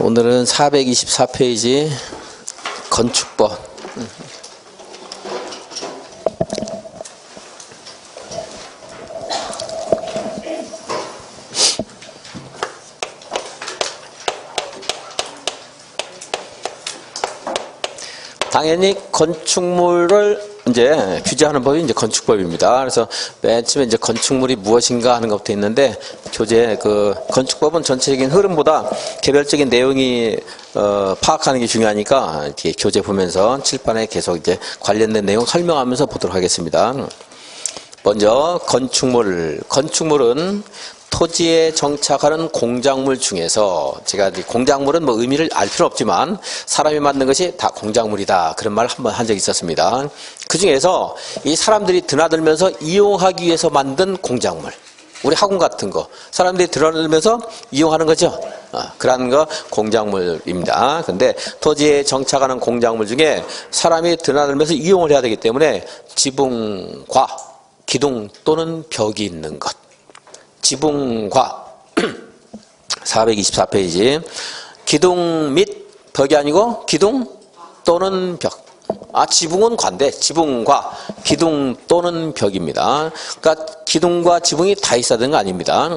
오늘은 424페이지 건축법. 당연히 건축물을 이제 규제하는 법이 이제 건축법입니다. 그래서 맨 처음에 이제 건축물이 무엇인가 하는 것부터 있는데, 교재 그 건축법은 전체적인 흐름보다 개별적인 내용이 파악하는 게 중요하니까 이렇게 교재 보면서 칠판에 계속 이제 관련된 내용 설명하면서 보도록 하겠습니다. 먼저 건축물은 토지에 정착하는 공작물 중에서, 제가 공작물은 뭐 의미를 알 필요 없지만 사람이 만든 것이 다 공작물이다, 그런 말 한번 한 적이 있었습니다. 그 중에서 이 사람들이 드나들면서 이용하기 위해서 만든 공작물, 우리 학원 같은 거 사람들이 드나들면서 이용하는 거죠. 그런 거 공작물입니다. 근데 토지에 정착하는 공작물 중에 사람이 드나들면서 이용을 해야 되기 때문에 지붕과 기둥 또는 벽이 있는 것, 지붕과 424페이지 기둥 및 벽이 아니고 기둥 또는 벽. 지붕은 관대, 지붕과 기둥 또는 벽입니다. 그러니까 기둥과 지붕이 다 있어야 되는 거 아닙니다.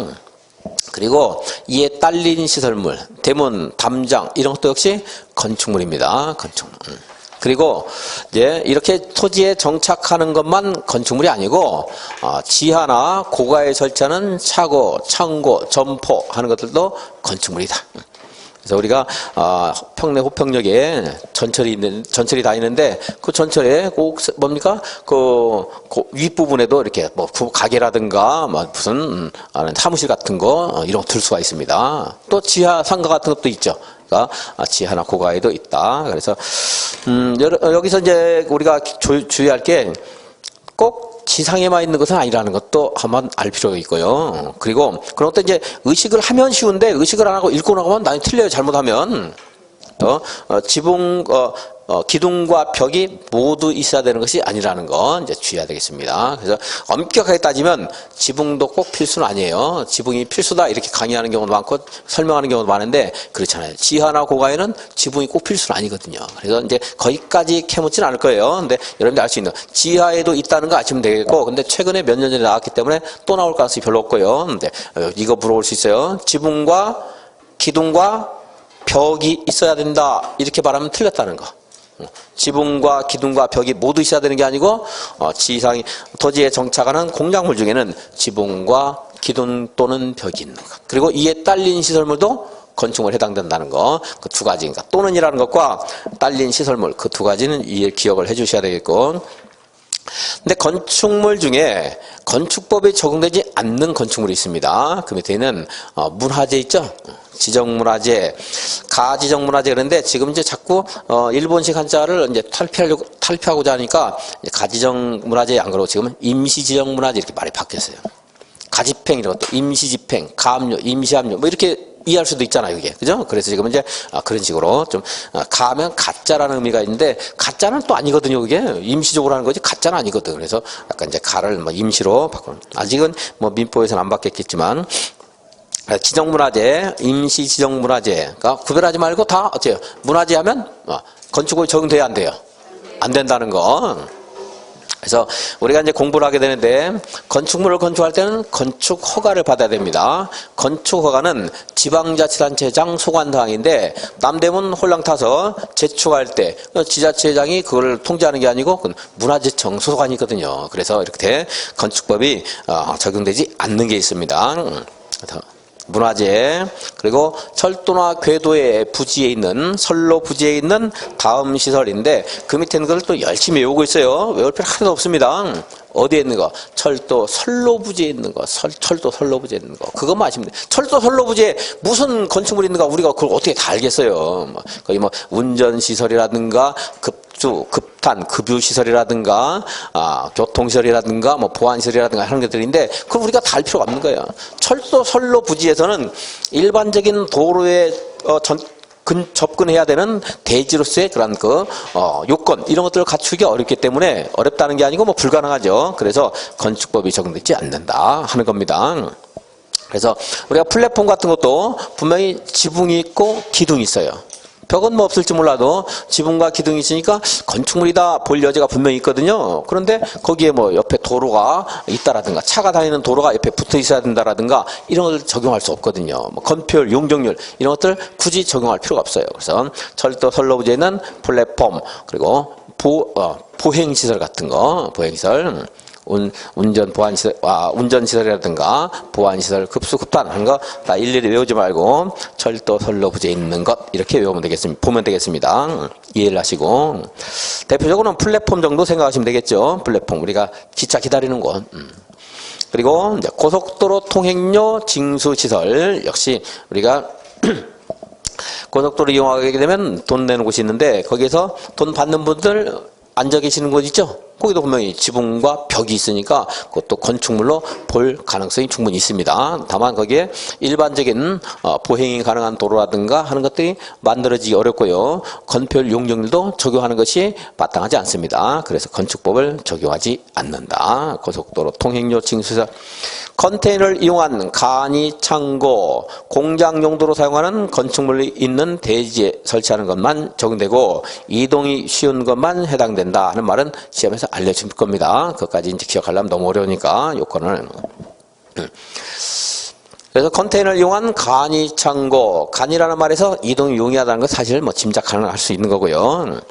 그리고 이에 딸린 시설물, 대문, 담장 이런 것도 역시 건축물입니다. 건축물. 그리고 이제 이렇게 토지에 정착하는 것만 건축물이 아니고 지하나 고가에 설치하는 차고, 창고, 점포 하는 것들도 건축물이다. 그래서 우리가 평내 호평역에 전철이 다니는데 그 전철에 꼭 뭡니까? 그 윗부분에도 이렇게 뭐 가게라든가 뭐 무슨 사무실 같은 거 이런 거 들 수가 있습니다. 또 지하 상가 같은 것도 있죠. 그러니까 지하나 고가에도 있다. 그래서 여기서 이제 우리가 주의할 게 꼭 지상에만 있는 것은 아니라는 것도 한번 알 필요가 있고요. 그리고 그런 것도 이제 의식을 하면 쉬운데 의식을 안 하고 읽고 나가면 나중에 틀려요. 잘못하면. 지붕, 기둥과 벽이 모두 있어야 되는 것이 아니라는 거 이제 주의해야 되겠습니다. 그래서 엄격하게 따지면 지붕도 꼭 필수는 아니에요. 지붕이 필수다 이렇게 강의하는 경우도 많고 설명하는 경우도 많은데 그렇잖아요. 지하나 고가에는 지붕이 꼭 필수는 아니거든요. 그래서 이제 거기까지 캐묻지는 않을 거예요. 근데 여러분들 알 수 있는 지하에도 있다는 거 아시면 되겠고, 근데 최근에 몇 년 전에 나왔기 때문에 또 나올 가능성이 별로 없고요. 근데 이거 물어볼 수 있어요. 지붕과 기둥과 벽이 있어야 된다 이렇게 말하면 틀렸다는 거. 지붕과 기둥과 벽이 모두 있어야 되는 게 아니고 지상이 토지에 정착하는 공작물 중에는 지붕과 기둥 또는 벽이 있는 것, 그리고 이에 딸린 시설물도 건축물에 해당된다는 거, 그 두 가지, 그러니까 또는이라는 것과 딸린 시설물 그 두 가지는 기억을 해주셔야 되겠고. 근데 건축물 중에 건축법에 적용되지 않는 건축물이 있습니다. 그 밑에는 문화재 있죠. 지정문화재, 가지정문화재. 그런데 지금 이제 자꾸 일본식 한자를 이제 탈피하고자 하니까 가지정문화재 안 그러고 지금은 임시지정문화재 이렇게 말이 바뀌었어요. 가집행 이런 것도 임시집행, 가압류, 임시압류 뭐 이렇게 이해할 수도 있잖아요, 이게. 그죠? 그래서 지금 이제 그런 식으로 좀 가면 가짜라는 의미가 있는데 가짜는 또 아니거든요, 그게. 임시적으로 하는 거지 가짜는 아니거든. 그래서 약간 이제 가를 뭐 임시로 바꾸는. 아직은 뭐 민법에서는 안 바뀌었겠지만 지정문화재, 임시지정문화재. 그러니까 구별하지 말고 다 어때요? 문화재 하면 건축법이 적용돼야 안 돼요? 안 된다는 거. 그래서 우리가 이제 공부를 하게 되는데 건축물을 건축할 때는 건축 허가를 받아야 됩니다. 건축 허가는 지방자치단체장 소관사항인데 남대문 홀랑 타서 재축할 때 지자체장이 그걸 통제하는 게 아니고 문화재청 소관이거든요. 그래서 이렇게 건축법이 적용되지 않는 게 있습니다. 문화재, 그리고 철도나 궤도의 부지에 있는, 선로 부지에 있는 다음 시설인데 그 밑에 있는 걸 또 열심히 외우고 있어요. 외울 필요 하나도 없습니다. 어디에 있는 거? 철도 선로 부지에 있는 거, 철도 선로 부지에 있는 거. 그것만 아시면 돼요. 철도 선로 부지에 무슨 건축물이 있는가 우리가 그걸 어떻게 다 알겠어요. 거기 뭐 운전시설이라든가 급탄, 급유시설이라든가, 교통시설이라든가, 뭐 보안시설이라든가 하는 것들인데, 그걸 우리가 다 알 필요가 없는 거예요. 철도 선로 부지에서는 일반적인 도로에 접근해야 되는 대지로서의 그런 요건, 이런 것들을 갖추기 어렵기 때문에 어렵다는 게 아니고 뭐 불가능하죠. 그래서 건축법이 적용되지 않는다 하는 겁니다. 그래서 우리가 플랫폼 같은 것도 분명히 지붕이 있고 기둥이 있어요. 벽은 뭐 없을지 몰라도 지붕과 기둥이 있으니까 건축물이다 볼 여지가 분명히 있거든요. 그런데 거기에 뭐 옆에 도로가 있다라든가 차가 다니는 도로가 옆에 붙어 있어야 된다라든가 이런 걸 적용할 수 없거든요. 뭐 건폐율, 용적률 이런 것들 굳이 적용할 필요가 없어요. 그래서 철도 선로부지에는 플랫폼 그리고 보행시설 같은 거, 보행시설 운전 보안시설, 운전시설이라든가 보안시설, 급수급단 하는 거 다 일일이 외우지 말고 철도 선로부지에 있는 것 이렇게 외우면 되겠습니다. 보면 되겠습니다. 이해를 하시고 대표적으로는 플랫폼 정도 생각하시면 되겠죠. 플랫폼 우리가 기차 기다리는 곳. 그리고 이제 고속도로 통행료 징수시설 역시 우리가 고속도로 이용하게 되면 돈 내는 곳이 있는데 거기에서 돈 받는 분들 앉아 계시는 곳 있죠? 거기도 분명히 지붕과 벽이 있으니까 그것도 건축물로 볼 가능성이 충분히 있습니다. 다만 거기에 일반적인 보행이 가능한 도로라든가 하는 것들이 만들어지기 어렵고요. 건폐율 용적률도 적용하는 것이 마땅하지 않습니다. 그래서 건축법을 적용하지 않는다. 고속도로 통행료 징수시설 컨테이너를 이용한 간이 창고, 공장 용도로 사용하는 건축물이 있는 대지에 설치하는 것만 적용되고 이동이 쉬운 것만 해당된다 하는 말은 시험에서 알려줄 겁니다. 그것까지 이제 기억하려면 너무 어려우니까 요건을. 그래서 컨테이너를 이용한 간이 창고, 간이라는 말에서 이동이 용이하다는 건 사실 뭐 짐작 가능할 수 있는 거고요.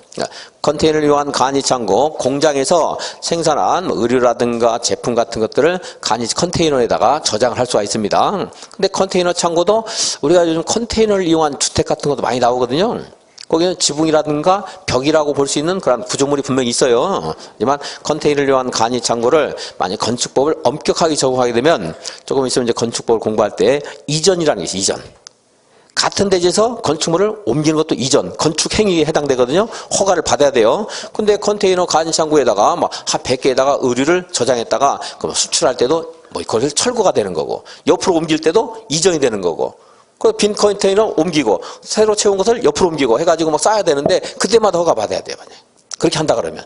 컨테이너를 이용한 간이 창고, 공장에서 생산한 의류라든가 제품 같은 것들을 간이 컨테이너에다가 저장을 할 수가 있습니다. 근데 컨테이너 창고도 우리가 요즘 컨테이너를 이용한 주택 같은 것도 많이 나오거든요. 거기는 지붕이라든가 벽이라고 볼 수 있는 그런 구조물이 분명히 있어요. 하지만 컨테이너를 이용한 간이 창고를 만약 건축법을 엄격하게 적용하게 되면 조금 있으면 이제 건축법을 공부할 때 이전이라는 게 있어요. 이전. 같은 대지에서 건축물을 옮기는 것도 이전, 건축 행위에 해당되거든요. 허가를 받아야 돼요. 근데 컨테이너 간이 창고에다가 막 한 100개에다가 의류를 저장했다가 그럼 수출할 때도 뭐 그것을 철거가 되는 거고 옆으로 옮길 때도 이전이 되는 거고 그 빈 컨테이너 옮기고 새로 채운 것을 옆으로 옮기고 해가지고 막 쌓아야 되는데 그때마다 허가 받아야 돼요. 만약 그렇게 한다 그러면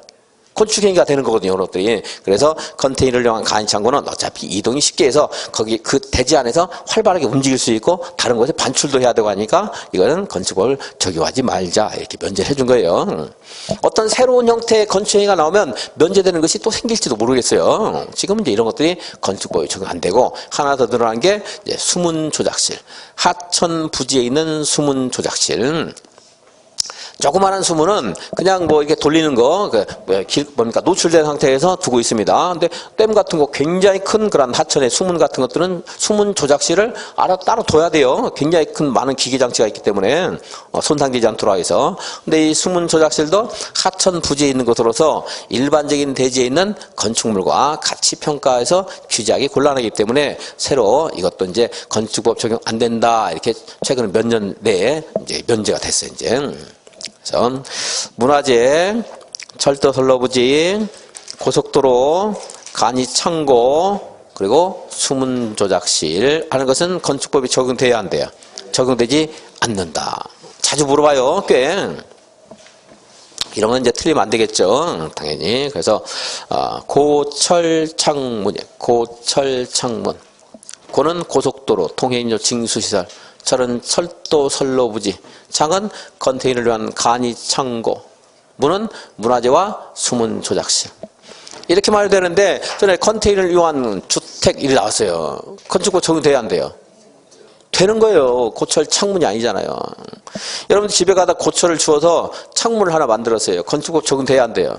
건축행위가 되는 거거든요. 이런 것들이. 그래서 컨테이너를 이용한 간이창고는 어차피 이동이 쉽게 해서 거기 그 대지 안에서 활발하게 움직일 수 있고 다른 곳에 반출도 해야 되고 하니까 이거는 건축법을 적용하지 말자 이렇게 면제를 해준 거예요. 어떤 새로운 형태의 건축행위가 나오면 면제되는 것이 또 생길지도 모르겠어요. 지금 이제 이런 것들이 건축법에 적용 안 되고 하나 더 늘어난 게 이제 수문 조작실. 하천 부지에 있는 수문 조작실. 조그마한 수문은 그냥 뭐 이렇게 돌리는 거, 뭡니까, 노출된 상태에서 두고 있습니다. 근데 댐 같은 거 굉장히 큰 그런 하천의 수문 같은 것들은 수문 조작실을 따로 둬야 돼요. 굉장히 큰 많은 기계 장치가 있기 때문에 손상되지 않도록 해서. 근데 이 수문 조작실도 하천 부지에 있는 것으로서 일반적인 대지에 있는 건축물과 같이 평가해서 규제하기 곤란하기 때문에 새로 이것도 이제 건축법 적용 안 된다. 이렇게 최근에 몇 년 내에 이제 면제가 됐어요, 이제. 그래서 문화재, 철도 선로부지, 고속도로, 간이 창고, 그리고 수문 조작실 하는 것은 건축법이 적용돼야 한대요. 적용되지 않는다. 자주 물어봐요, 꽤. 이런 건 이제 틀리면 안 되겠죠, 당연히. 그래서 고철창문이에요. 고철창문. 고는 고속도로, 통행료 징수시설. 철은 철도 선로부지, 창은 컨테이너를 위한 간이 창고, 문은 문화재와 수문 조작실. 이렇게 말이 되는데 전에 컨테이너를 이용한 주택 일이 나왔어요. 건축법 적용돼야 안 돼요? 되는 거예요. 고철 창문이 아니잖아요. 여러분들 집에 가다 고철을 주워서 창문을 하나 만들었어요. 건축법 적용돼야 안 돼요?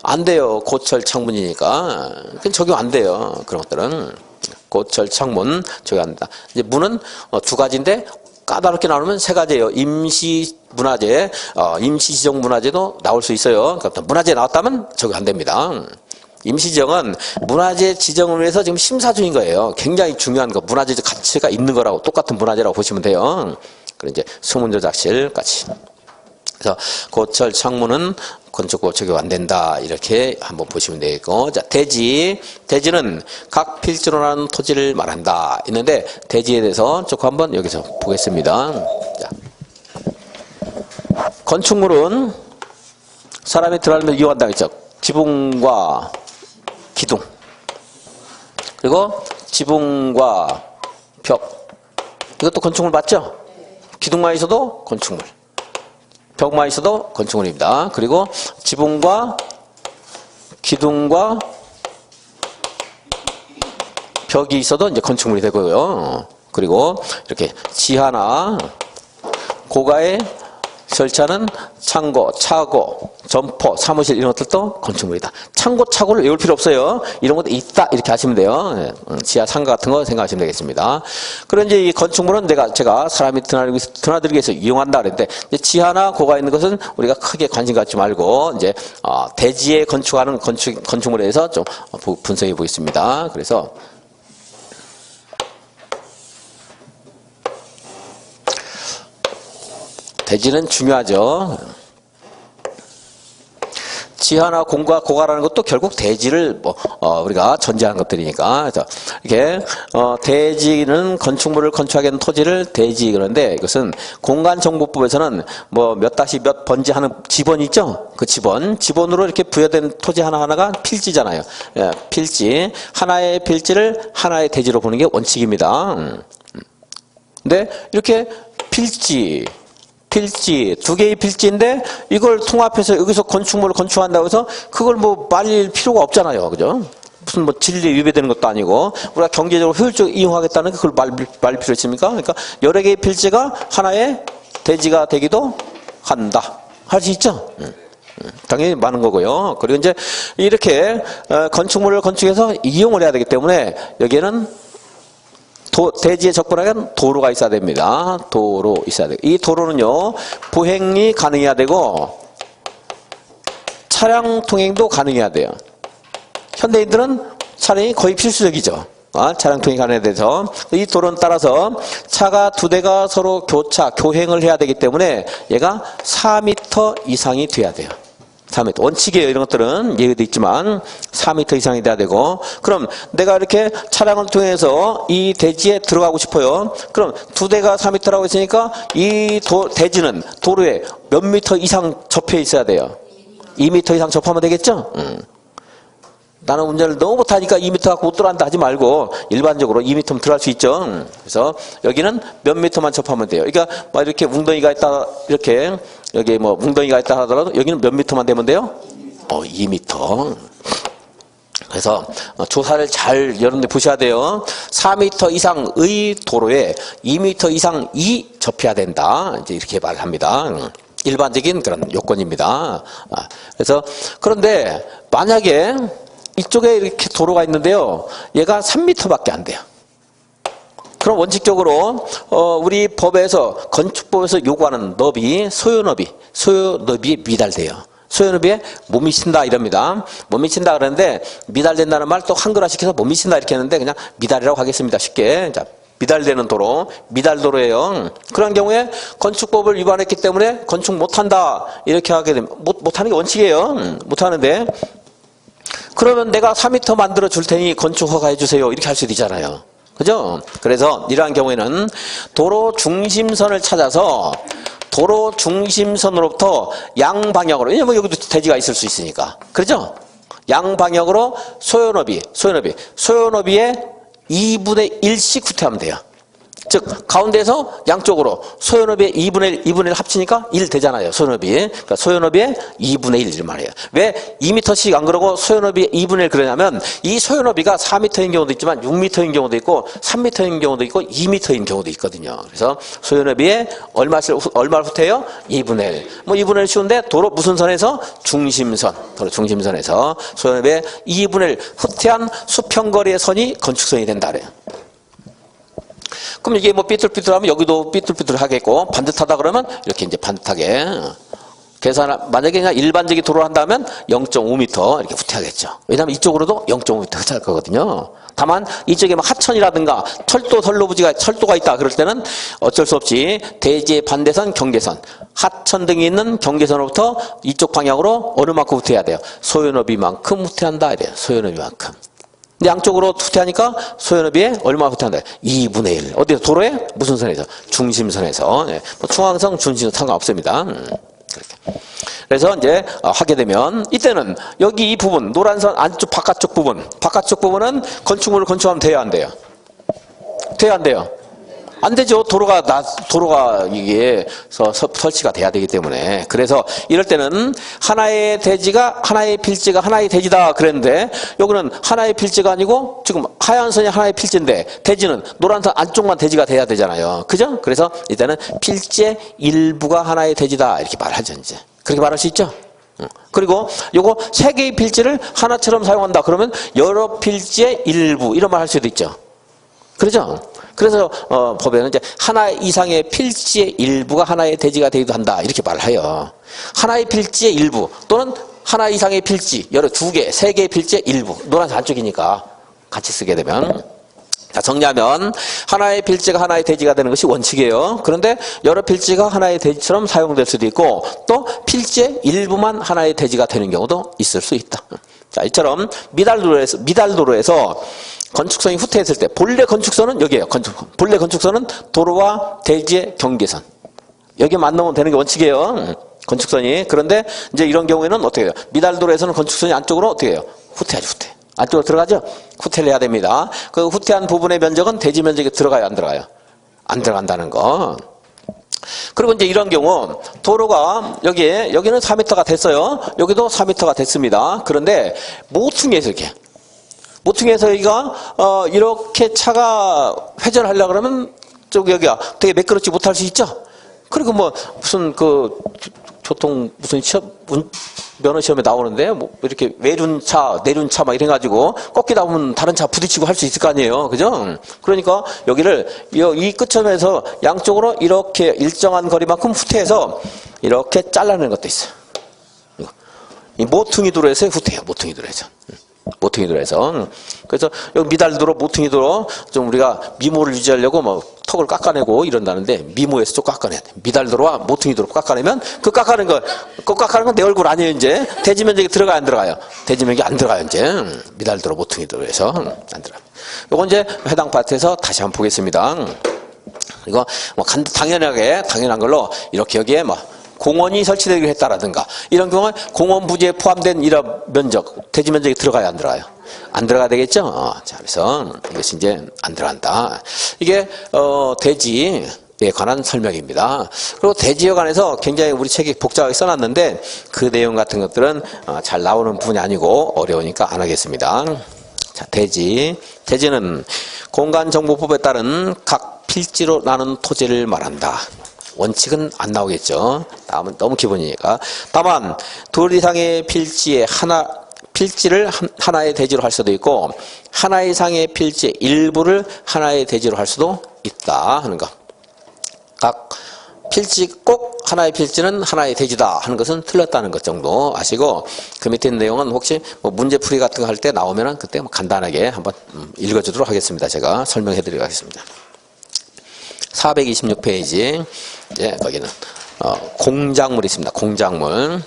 안 돼요. 고철 창문이니까. 그건 적용 안 돼요. 그런 것들은. 고철 창문 적용합니다. 이제 문은 두 가지인데 까다롭게 나누면 세 가지예요. 임시 문화재, 임시 지정 문화재도 나올 수 있어요. 그러니까 문화재 나왔다면 적용 안 됩니다. 임시 지정은 문화재 지정을 위해서 지금 심사 중인 거예요. 굉장히 중요한 거, 문화재적 가치가 있는 거라고 똑같은 문화재라고 보시면 돼요. 그리고 이제 수문 조작실까지. 그래서 고철 창문은 건축법 적용 안 된다. 이렇게 한번 보시면 되겠고. 자, 대지는 각 필지로 나는 토지를 말한다. 있는데, 대지에 대해서 조금 한번 여기서 보겠습니다. 자. 건축물은 사람이 들어가면 이용한다고 했죠. 지붕과 기둥. 그리고 지붕과 벽. 이것도 건축물 맞죠? 기둥만 있어도 건축물. 벽만 있어도 건축물입니다. 그리고 지붕과 기둥과 벽이 있어도 이제 건축물이 되고요. 그리고 이렇게 지하나 고가에 설치하는 창고, 차고, 점포, 사무실 이런 것들도 건축물이다. 창고, 차고를 외울 필요 없어요. 이런 것도 있다 이렇게 하시면 돼요. 지하 상가 같은 거 생각하시면 되겠습니다. 그런 이제 이 건축물은 제가 사람이 드나들기 위해서 이용한다 그랬는데 지하나 고가에 있는 것은 우리가 크게 관심 갖지 말고 이제 대지에 건축하는 건축물에 대해서 좀 분석해 보겠습니다. 그래서 대지는 중요하죠. 지하나 공과 고가라는 것도 결국 대지를 우리가 전제하는 것들이니까. 그래서 이렇게 대지는 건축물을 건축하게 하는 토지를 대지 그러는데 이것은 공간정보법에서는 몇 다시 몇 번지 하는 지번이 있죠. 그 지번으로 이렇게 부여된 토지 하나하나가 필지잖아요. 예, 필지 하나의 필지를 하나의 대지로 보는 게 원칙입니다. 근데 이렇게 필지 두 개의 필지인데 이걸 통합해서 여기서 건축물을 건축한다고 해서 그걸 말릴 필요가 없잖아요. 그죠? 무슨 진리에 위배되는 것도 아니고 우리가 경제적으로 효율적으로 이용하겠다는 그걸 말릴 필요 있습니까? 그러니까 여러 개의 필지가 하나의 대지가 되기도 한다. 할 수 있죠? 당연히 많은 거고요. 그리고 이제 이렇게 건축물을 건축해서 이용을 해야 되기 때문에 여기에는 대지에 접근하면 도로가 있어야 됩니다. 도로 있어야 돼요. 이 도로는요, 보행이 가능해야 되고, 차량 통행도 가능해야 돼요. 현대인들은 차량이 거의 필수적이죠. 차량 통행이 가능해야 돼서. 이 도로는 따라서 차가 두 대가 서로 교행을 해야 되기 때문에 얘가 4m 이상이 돼야 돼요. 4m. 원칙이에요. 이런 것들은 예외도 있지만 4m 이상이 돼야 되고, 그럼 내가 이렇게 차량을 통해서 이 대지에 들어가고 싶어요. 그럼 두 대가 4m라고 했으니까 이 대지는 도로에 몇 미터 이상 접해 있어야 돼요. 2m 이상 접하면 되겠죠? 나는 운전을 너무 못하니까 2m 갖고 못 들어간다 하지 말고 일반적으로 2m면 들어갈 수 있죠. 그래서 여기는 몇 미터만 접하면 돼요. 그러니까 이렇게 웅덩이가 있다, 이렇게 여기 웅덩이가 있다 하더라도 여기는 몇 미터만 되면 돼요? 2m. 그래서 조사를 잘 여러분들 보셔야 돼요. 4m 이상의 도로에 2m 이상이 접해야 된다. 이제 이렇게 말을 합니다. 일반적인 그런 요건입니다. 그래서 그런데 만약에 이쪽에 이렇게 도로가 있는데요. 얘가 3m밖에 안 돼요. 그럼 원칙적으로 우리 법에서 건축법에서 요구하는 너비, 소요너비에 미달돼요. 소요너비에 못 미친다 이럽니다. 못 미친다 그러는데 미달된다는 말 또 한글화시켜서 못 미친다 이렇게 했는데 그냥 미달이라고 하겠습니다. 쉽게. 자, 미달되는 도로, 미달도로예요. 그런 경우에 건축법을 위반했기 때문에 건축 못한다 이렇게 하게 되면 못하는 게 원칙이에요. 못하는데 그러면 내가 4m 만들어 줄 테니 건축 허가해 주세요. 이렇게 할 수도 있잖아요. 그죠? 그래서 이러한 경우에는 도로 중심선을 찾아서 도로 중심선으로부터 양방향으로, 왜냐면 여기도 대지가 있을 수 있으니까. 그렇죠? 양방향으로 소요너비의 2분의 1씩 후퇴하면 돼요. 즉 가운데에서 양쪽으로 소요너비의 2분의 1 합치니까 1 되잖아요. 소요너비. 그러니까 소요너비의 2분의 1 말이에요. 왜 2m씩 안 그러고 소요너비의 2분의 1 그러냐면 이 소요너비가 4m인 경우도 있지만 6m인 경우도 있고 3m인 경우도 있고 2m인 경우도 있거든요. 그래서 소요너비의 얼마를 후퇴해요? 2분의 1. 2분의 1 쉬운데 도로 무슨 선에서? 중심선. 도로 중심선에서 소요너비의 2분의 1 후퇴한 수평거리의 선이 건축선이 된다 그래요. 그럼 이게 삐뚤삐뚤하면 여기도 삐뚤삐뚤하겠고, 반듯하다 그러면 이렇게 이제 반듯하게 만약에 그냥 일반적인 도로를 한다면 0.5m 이렇게 후퇴하겠죠. 왜냐하면 이쪽으로도 0.5m 후퇴할 거거든요. 다만 이쪽에 하천이라든가 철도가 있다 그럴 때는 어쩔 수 없이 대지의 반대선 경계선, 하천 등이 있는 경계선으로부터 이쪽 방향으로 어느 만큼 후퇴해야 돼요? 소요너비만큼 후퇴한다 이래요. 소요너비만큼. 근데 양쪽으로 후퇴하니까 소요너비에 얼마 후퇴한다? 2분의 1. 어디서? 도로에? 무슨 선에서? 중심선에서. 네. 중앙선, 중심선 상관없습니다. 그렇게. 그래서 이제 하게 되면 이때는 여기 이 부분, 노란선 안쪽 바깥쪽 부분은 건축물을 건축하면 돼야 안 돼요? 돼야 안 돼요? 안 되죠. 도로가 이게 설치가 돼야 되기 때문에. 그래서 이럴 때는 하나의 필지가 하나의 대지다 그랬는데, 여기는 하나의 필지가 아니고 지금 하얀 선이 하나의 필지인데, 대지는 노란 선 안쪽만 대지가 돼야 되잖아요. 그죠? 그래서 이때는 필지의 일부가 하나의 대지다 이렇게 말하죠. 이제 그렇게 말할 수 있죠. 그리고 요거 세 개의 필지를 하나처럼 사용한다 그러면 여러 필지의 일부 이런 말 할 수도 있죠. 그렇죠? 그래서 법에는 이제 하나 이상의 필지의 일부가 하나의 대지가 되기도 한다 이렇게 말을 해요. 하나의 필지의 일부 또는 하나 이상의 필지, 여러 두 개, 세 개의 필지의 일부, 노란색 안쪽이니까 같이 쓰게 되면, 자, 정리하면 하나의 필지가 하나의 대지가 되는 것이 원칙이에요. 그런데 여러 필지가 하나의 대지처럼 사용될 수도 있고, 또 필지의 일부만 하나의 대지가 되는 경우도 있을 수 있다. 자, 이처럼 미달도로에서 건축선이 후퇴했을 때, 본래 건축선은 여기에요. 본래 건축선은 도로와 대지의 경계선. 여기에 만나면 되는 게 원칙이에요. 건축선이. 그런데 이제 이런 경우에는 어떻게 해요? 미달도로에서는 건축선이 안쪽으로 어떻게 해요? 후퇴하죠, 후퇴. 안쪽으로 들어가죠? 후퇴를 해야 됩니다. 그 후퇴한 부분의 면적은 대지 면적에 들어가요, 안 들어가요? 안 들어간다는 거. 그리고 이제 이런 경우 도로가 여기는 4m가 됐어요. 여기도 4m가 됐습니다. 그런데 모퉁이에서 여기가 이렇게 차가 회전하려고 그러면 여기가 되게 매끄럽지 못할 수 있죠. 그리고 뭐 무슨 무슨 면허 시험에 나오는데 뭐 이렇게 내륜차 막 이래가지고 꺾이다 보면 다른 차 부딪히고 할 수 있을 거 아니에요, 그죠? 그러니까 여기를 이 끝점에서 양쪽으로 이렇게 일정한 거리만큼 후퇴해서 이렇게 잘라내는 것도 있어요. 이 모퉁이 도로에서 후퇴해요, 모퉁이 도로에서. 모퉁이 도로에서. 그래서 여기 미달도로, 모퉁이 도로 좀 우리가 미모를 유지하려고 뭐 턱을 깎아내고 이런다는데 미모에서 좀 깎아내야 돼. 미달도로와 모퉁이 도로 깎아내면 그 깎아낸 건 내 얼굴 아니에요, 이제. 대지 면적이 들어가요, 안 들어가요? 대지 면적이 안 들어가요, 이제. 미달도로, 모퉁이 도로에서 안 들어가요. 요건 이제 해당 파트에서 다시 한번 보겠습니다. 이거 뭐 당연한 걸로 이렇게 여기에 뭐 공원이 설치되기로 했다라든가 이런 경우는 공원 부지에 포함된 이런 면적, 대지 면적이 들어가요, 안 들어가요? 안 들어가야 되겠죠? 자, 그래서 이것이 이제 안 들어간다. 이게 대지에 관한 설명입니다. 그리고 대지에 관해서 굉장히 우리 책이 복잡하게 써놨는데 그 내용 같은 것들은 잘 나오는 부분이 아니고 어려우니까 안 하겠습니다. 자, 대지는 공간정보법에 따른 각 필지로 나눈 토지를 말한다. 원칙은 안 나오겠죠. 다음은 너무 기본이니까. 다만 둘 이상의 필지를 하나의 대지로 할 수도 있고 하나 이상의 필지의 일부를 하나의 대지로 할 수도 있다 하는 거. 각 필지 꼭 하나의 필지는 하나의 대지다 하는 것은 틀렸다는 것 정도 아시고, 그 밑에 있는 내용은 혹시 뭐 문제풀이 같은 거 할 때 나오면은 그때 뭐 간단하게 한번 읽어주도록 하겠습니다. 제가 설명해 드리도록 하겠습니다. 426페이지. 이제 거기는 공작물이 있습니다. 공작물.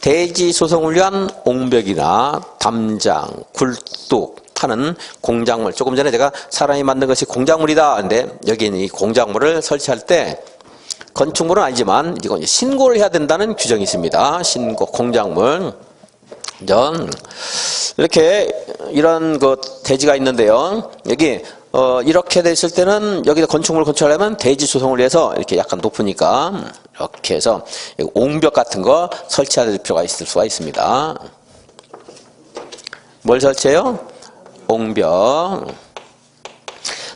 대지 소송을 위한 옹벽이나 담장, 굴뚝 하는 공작물. 조금 전에 제가 사람이 만든 것이 공작물이다 하는데 여기는 이 공작물을 설치할 때 건축물은 아니지만 이건 신고를 해야 된다는 규정이 있습니다. 신고, 공작물. 이렇게 이런 대지가 있는데요. 여기 이렇게 됐을 때는 여기다 건축물을 건축하려면 대지 소송을 위해서 이렇게 약간 높으니까 이렇게 해서 옹벽 같은 거 설치할 필요가 있을 수가 있습니다. 뭘 설치해요? 옹벽.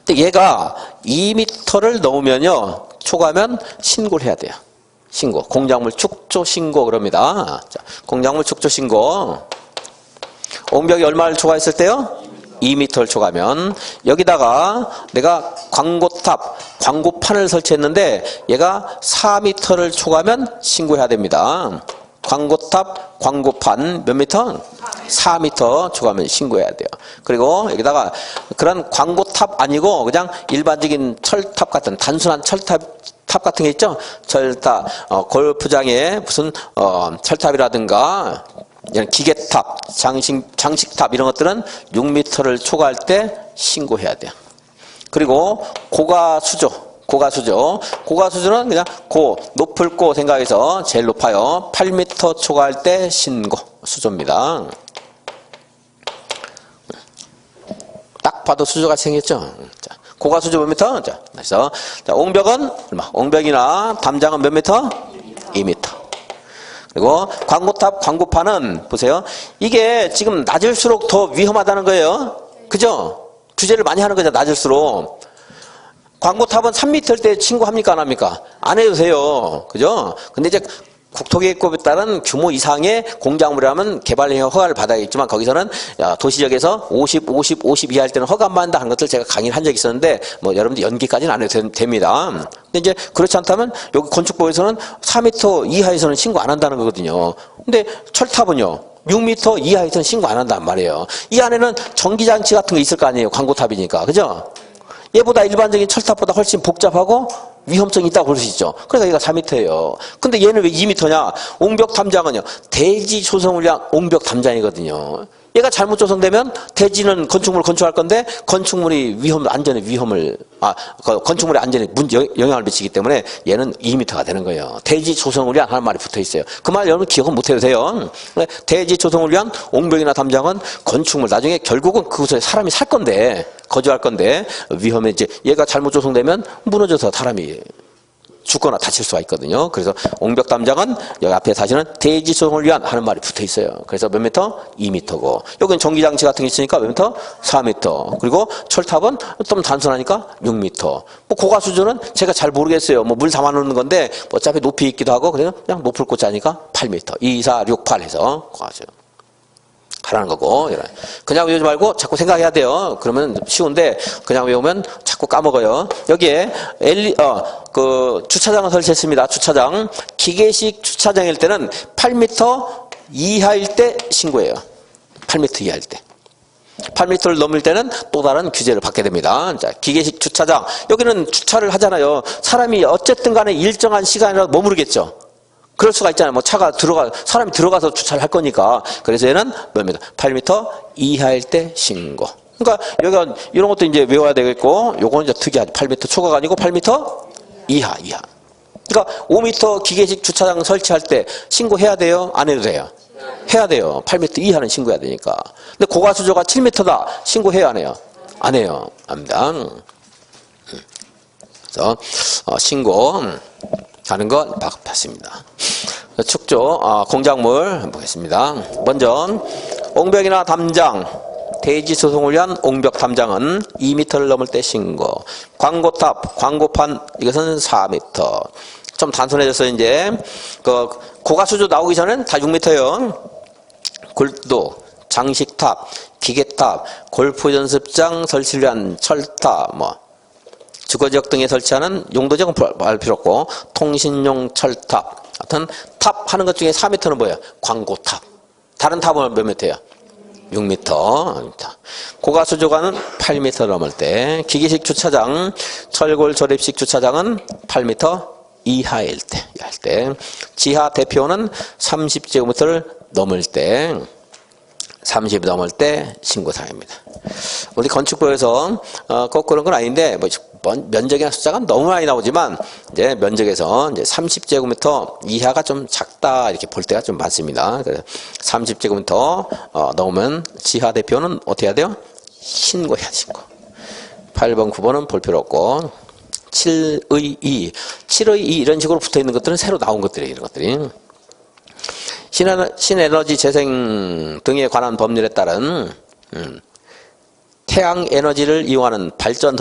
근데 얘가 2m를 넘으면요, 초과하면 신고를 해야 돼요. 신고. 공작물 축조 신고 그럽니다. 자, 공작물 축조 신고. 옹벽이 얼마를 초과했을 때요? 2m를 초과하면. 여기다가 내가 광고판을 설치했는데 얘가 4m를 초과하면 신고해야 됩니다. 광고판 몇 미터? 4m 초과하면 신고해야 돼요. 그리고 여기다가 그런 광고탑 아니고 그냥 일반적인 철탑 같은 단순한 철탑 같은 게 있죠? 철탑, 골프장에 무슨 철탑이라든가 이런 기계탑, 장식탑 이런 것들은 6m를 초과할 때 신고해야 돼요. 그리고 고가수조는 그냥 높을 고 생각해서 제일 높아요. 8m 초과할 때 신고 수조입니다. 딱 봐도 수조같이 생겼죠. 자, 고가수조 몇 미터? 자, 그래서 자, 옹벽은 얼마? 옹벽이나 담장은 몇 미터? 2미터. 그리고 광고탑, 광고판은 보세요. 이게 지금 낮을수록 더 위험하다는 거예요. 그죠? 규제를 많이 하는 거죠. 낮을수록. 광고탑은 3m일 때 신고합니까? 안 합니까? 안 해도 돼요. 그죠? 근데 이제 국토계획법에 따른 규모 이상의 공작물이라면 개발 허가를 받아야겠지만 거기서는 도시적에서 50 이하 할 때는 허가 안 받는다 하는 것들 제가 강의를 한 적이 있었는데 뭐 여러분들 연기까지는 안 해도 됩니다. 근데 이제 그렇지 않다면 여기 건축법에서는 4m 이하에서는 신고 안 한다는 거거든요. 근데 철탑은요. 6m 이하에서는 신고 안 한단 말이에요. 이 안에는 전기장치 같은 거 있을 거 아니에요. 광고탑이니까. 그죠? 얘보다 일반적인 철탑보다 훨씬 복잡하고 위험성이 있다고 볼 수 있죠. 그래서 얘가 4m예요. 근데 얘는 왜 2m냐? 옹벽 담장은요. 대지 조성을 위한 옹벽 담장이거든요. 얘가 잘못 조성되면 대지는 건축물을 건축할 건데 건축물이 건축물의 안전에 영향을 미치기 때문에 얘는 2m가 되는 거예요. 대지 조성을 위한 하는 말이 붙어 있어요. 그 말 여러분 기억은 못 해도 돼요. 대지 조성을 위한 옹벽이나 담장은 건축물 나중에 결국은 그곳에 사람이 살 건데 거주할 건데 위험해. 이제 얘가 잘못 조성되면 무너져서 사람이 죽거나 다칠 수가 있거든요. 그래서 옹벽 담장은 여기 앞에 사실은 대지 조성을 위한 하는 말이 붙어 있어요. 그래서 몇 미터? 2m고. 여기는 전기장치 같은 게 있으니까 몇 미터? 4m. 그리고 철탑은 좀 단순하니까 6m. 뭐 고가수조는 제가 잘 모르겠어요. 뭐 물 담아 놓는 건데 어차피 높이 있기도 하고 그래서 그냥 높을 곳 짜니까 8m. 2, 4, 6, 8 해서 고가수조. 하라는 거고. 그냥 외우지 말고 자꾸 생각해야 돼요. 그러면 쉬운데 그냥 외우면 자꾸 까먹어요. 여기에 주차장을 설치했습니다. 주차장. 기계식 주차장일 때는 8m 이하일 때 신고해요. 8m 이하일 때. 8m를 넘을 때는 또 다른 규제를 받게 됩니다. 자, 기계식 주차장. 여기는 주차를 하잖아요. 사람이 어쨌든 간에 일정한 시간이라도 머무르겠죠. 그럴 수가 있잖아요. 뭐 사람이 들어가서 주차를 할 거니까. 그래서 얘는 몇 미터? 8m 이하일 때 신고. 그러니까 여기가 이런 것도 이제 외워야 되겠고, 요거는 이제 특이하죠. 8m 초과가 아니고 8m 이하. 그러니까 5m 기계식 주차장 설치할 때 신고해야 돼요? 안 해도 돼요? 해야 돼요. 8m 이하는 신고해야 되니까. 근데 고가수조가 7m다. 신고해요? 안 해요? 안 해요. 압니다. 그래서, 신고. 하는 거 봤습니다. 축조, 공작물 보겠습니다. 먼저 옹벽이나 담장, 대지 조성을 위한 옹벽 담장은 2m를 넘을 때 신고. 광고탑, 광고판 이것은 4m. 좀 단순해졌어요. 이제 고가수조 나오기 전엔 다 6m예요. 골도, 장식탑, 기계탑, 골프 연습장 설치를 위한 철탑, 주거지역 등에 설치하는 용도적은 알 필요 없고 통신용 철탑 하여튼 탑 하는 것 중에 4m는 뭐예요? 광고탑. 다른 탑은 몇 m예요? 6m. 고가수조가는 8m 넘을 때. 기계식 주차장, 철골 조립식 주차장은 8m 이하일 때. 지하 대표는 30제곱미터를 넘을 때. 30 넘을 때 신고사항입니다. 우리 건축부에서 꼭 그런 건 아닌데 면적이나 숫자가 너무 많이 나오지만 이제 면적에서 이제 30제곱미터 이하가 좀 작다 이렇게 볼 때가 좀 많습니다. 그래서 30제곱미터 넘으면 지하 대표는 어떻게 해야 돼요? 신고해야 신고. 8번, 9번은 볼 필요 없고 7의 2 이런 식으로 붙어 있는 것들은 새로 나온 것들이에요. 이런 것들이. 신에너지 재생 등에 관한 법률에 따른 태양 에너지를 이용하는 발전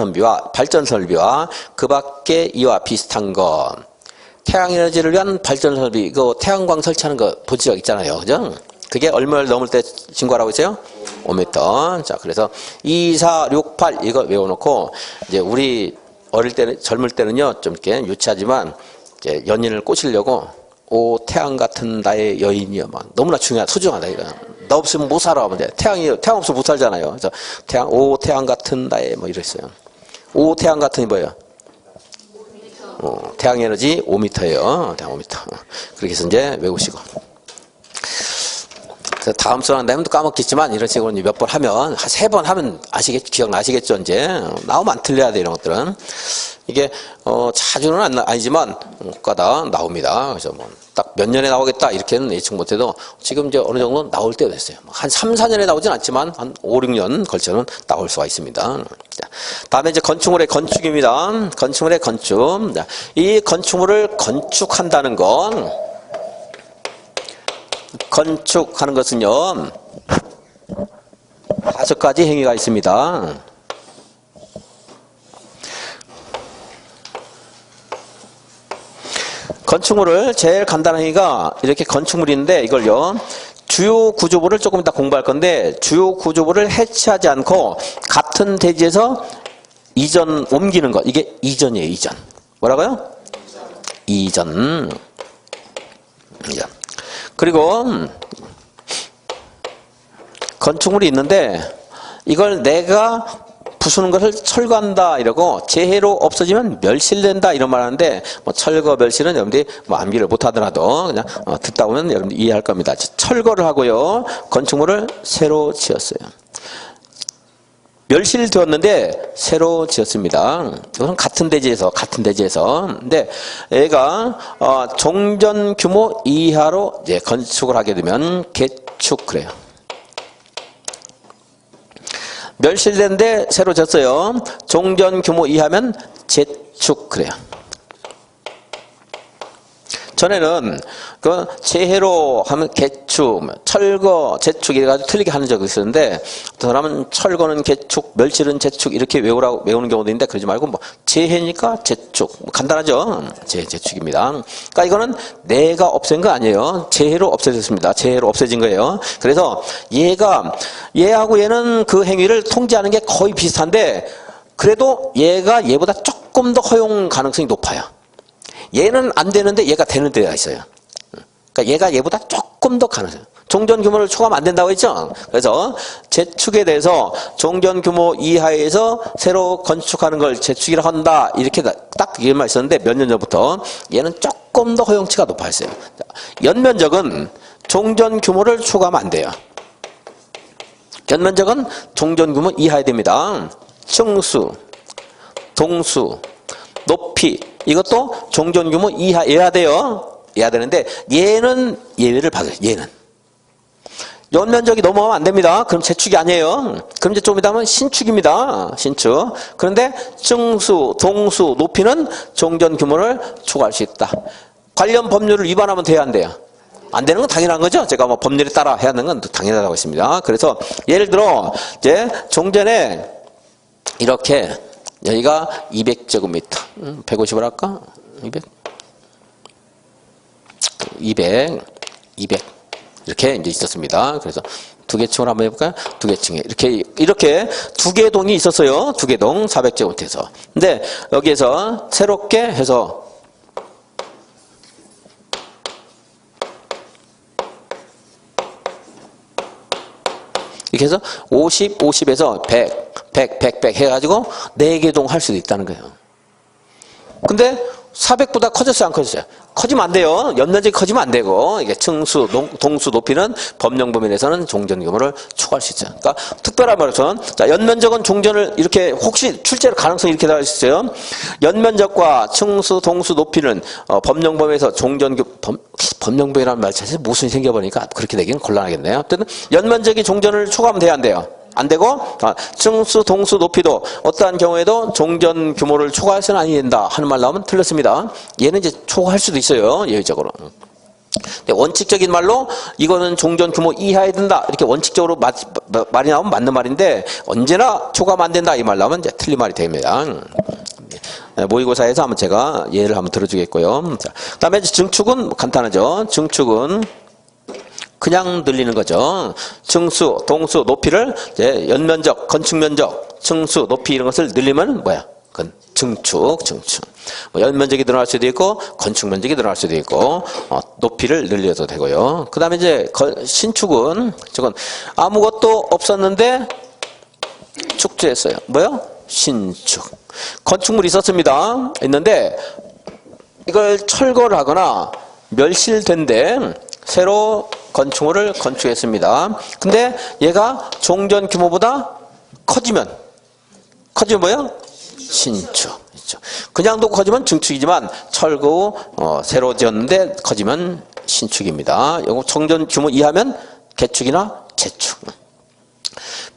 설비와 그 밖에 이와 비슷한 것. 태양 에너지를 위한 발전 설비, 태양광 설치하는 거 본 적 있잖아요. 그죠? 그게 얼마를 넘을 때 신고하라고 했어요? 5m. 자, 그래서 2, 4, 6, 8 이거 외워놓고 이제 우리 어릴 때는 젊을 때는요 좀 이렇게 유치하지만 이제 연인을 꼬시려고 오 태양 같은 나의 여인이여 너무나 소중하다 이거. 너 없으면 못 살아. 태양 없으면 못 살잖아요. 그래서 태양 같은 나의 이랬어요. 오 태양 같은이 뭐예요? 태양 에너지 5m예요. 태양 5m. 그렇게 해서 이제 외우시고. 그 다음 수랑 되면 또 까먹겠지만 이런 식으로 몇 번 하면 한 3번 하면 기억나시겠죠. 이제 나오면 안 틀려야 돼. 이런 것들은 이게 자주는 아니지만 가다 나옵니다. 그래서 뭐 딱 몇 년에 나오겠다 이렇게는 예측 못해도 지금 이제 어느 정도 나올 때가 됐어요. 한 3, 4년에 나오진 않지만 한 5, 6년 걸쳐는 나올 수가 있습니다. 자, 다음에 이제 건축물의 건축입니다. 건축물의 건축. 자, 이 건축물을 건축한다는 건 건축하는 것은요 5가지 행위가 있습니다. 건축물을 제일 간단한 행위가 이렇게 건축물인데 이걸요 주요 구조물을 조금 이따 공부할 건데 주요 구조물을 해체하지 않고 같은 대지에서 옮기는 것. 이게 이전이에요. 이전. 뭐라고요? 이전. 그리고 건축물이 있는데 이걸 내가 부수는 것을 철거한다 이러고 재해로 없어지면 멸실된다 이런 말 하는데 뭐 철거 멸실은 여러분들이 뭐 암기를 못 하더라도 그냥 듣다 보면 여러분들 이해할 겁니다. 철거를 하고요. 건축물을 새로 지었어요. 멸실되었는데 새로 지었습니다. 이건 같은 대지에서. 근데 얘가 종전 규모 이하로 이제 건축을 하게 되면 개축 그래요. 멸실된데 새로 졌어요. 종전 규모 이하면 재축 그래요. 전에는 그 재해로 하면 개축, 철거, 재축 이래가지고 틀리게 하는 적이 있었는데 어떤 사람은 철거는 개축, 멸실은 재축 이렇게 외우는 경우도 있는데 그러지 말고 뭐 재해니까 재축 간단하죠. 재축입니다. 그러니까 이거는 내가 없앤 거 아니에요. 재해로 없어졌습니다. 재해로 없어진 거예요. 그래서 얘하고 얘는 그 행위를 통제하는 게 거의 비슷한데 그래도 얘가 얘보다 조금 더 허용 가능성이 높아요. 얘는 안 되는데 얘가 되는 데가 있어요. 그러니까 얘가 얘보다 조금 더 가능해요. 종전 규모를 초과하면 안 된다고 했죠. 그래서 재축에 대해서 종전 규모 이하에서 새로 건축하는 걸 재축이라고 한다. 이렇게 딱 얘기만 있었는데 몇 년 전부터 얘는 조금 더 허용치가 높아졌어요. 연면적은 종전 규모를 초과하면 안 돼요. 연면적은 종전 규모 이하에 됩니다. 층수, 동수, 높이 이것도 종전 규모 이하여야 돼요. 해야 되는데 얘는 예외를 받아요. 얘는 연면적이 넘어가면 안 됩니다. 그럼 재축이 아니에요. 그럼 이제 좀 이따 하면 신축입니다. 신축. 그런데 층수, 동수, 높이는 종전 규모를 초과할 수 있다. 관련 법률을 위반하면 돼야 안 돼요. 안 되는 건 당연한 거죠. 제가 뭐 법률에 따라 해야 하는 건 당연하다고 했습니다. 그래서 예를 들어 이제 종전에 이렇게 여기가 200제곱미터 150을 할까? 200 이렇게 이제 있었습니다. 그래서 두 개 층을 한번 해볼까요? 두 개 층에 이렇게 두 개 동이 있었어요. 두 개 동 400제곱미터에서. 근데 여기에서 새롭게 해서 이렇게 해서 50, 50에서 100 해가지고 4개 동 할 수도 있다는 거예요. 근데 400보다 커졌어요, 안 커졌어요? 커지면 안 돼요. 연면적이 커지면 안 되고 이게 층수, 동수, 높이는 법령 범위에서는 종전 규모를 초과할 수 있어요. 그러니까 특별한 말로서는 자, 연면적은 종전을 이렇게 혹시 출제로 가능성이 이렇게 나올 수 있어요. 연면적과 층수, 동수, 높이는 법령 범위에서 종전 법령 범위라는 말 자체에 무슨 생겨버리니까 그렇게 되기는 곤란하겠네요. 어쨌든 연면적이 종전을 초과하면 돼야 안 돼요. 안 되고 층수, 동수, 높이도 어떠한 경우에도 종전 규모를 초과해서는 아니 된다 하는 말 나오면 틀렸습니다. 얘는 이제 초과할 수도 있어요. 예외적으로. 근데 원칙적인 말로 이거는 종전 규모 이하에 든다 이렇게 원칙적으로 말이 나오면 맞는 말인데 언제나 초과하면 안 된다 이 말 나오면 이제 틀린 말이 됩니다. 모의고사에서 한번 제가 예를 한번 들어주겠고요. 자, 그다음에 증축은 간단하죠. 증축은 그냥 늘리는 거죠. 층수, 동수, 높이를 이제 연면적, 건축면적, 층수, 높이 이런 것을 늘리면 뭐야? 그건 증축. 뭐 연면적이 늘어날 수도 있고 건축면적이 늘어날 수도 있고 높이를 늘려도 되고요. 그다음에 이제 신축은 저건 아무것도 없었는데 축제했어요. 뭐요? 신축. 건축물이 있었습니다. 있는데 이걸 철거를 하거나 멸실된데 새로 건축물을 건축했습니다. 근데 얘가 종전 규모보다 커지면 뭐예요? 신축. 그냥 놓고 커지면 증축이지만 철거 새로 지었는데 커지면 신축입니다. 요거 종전 규모 이하면 개축이나 재축.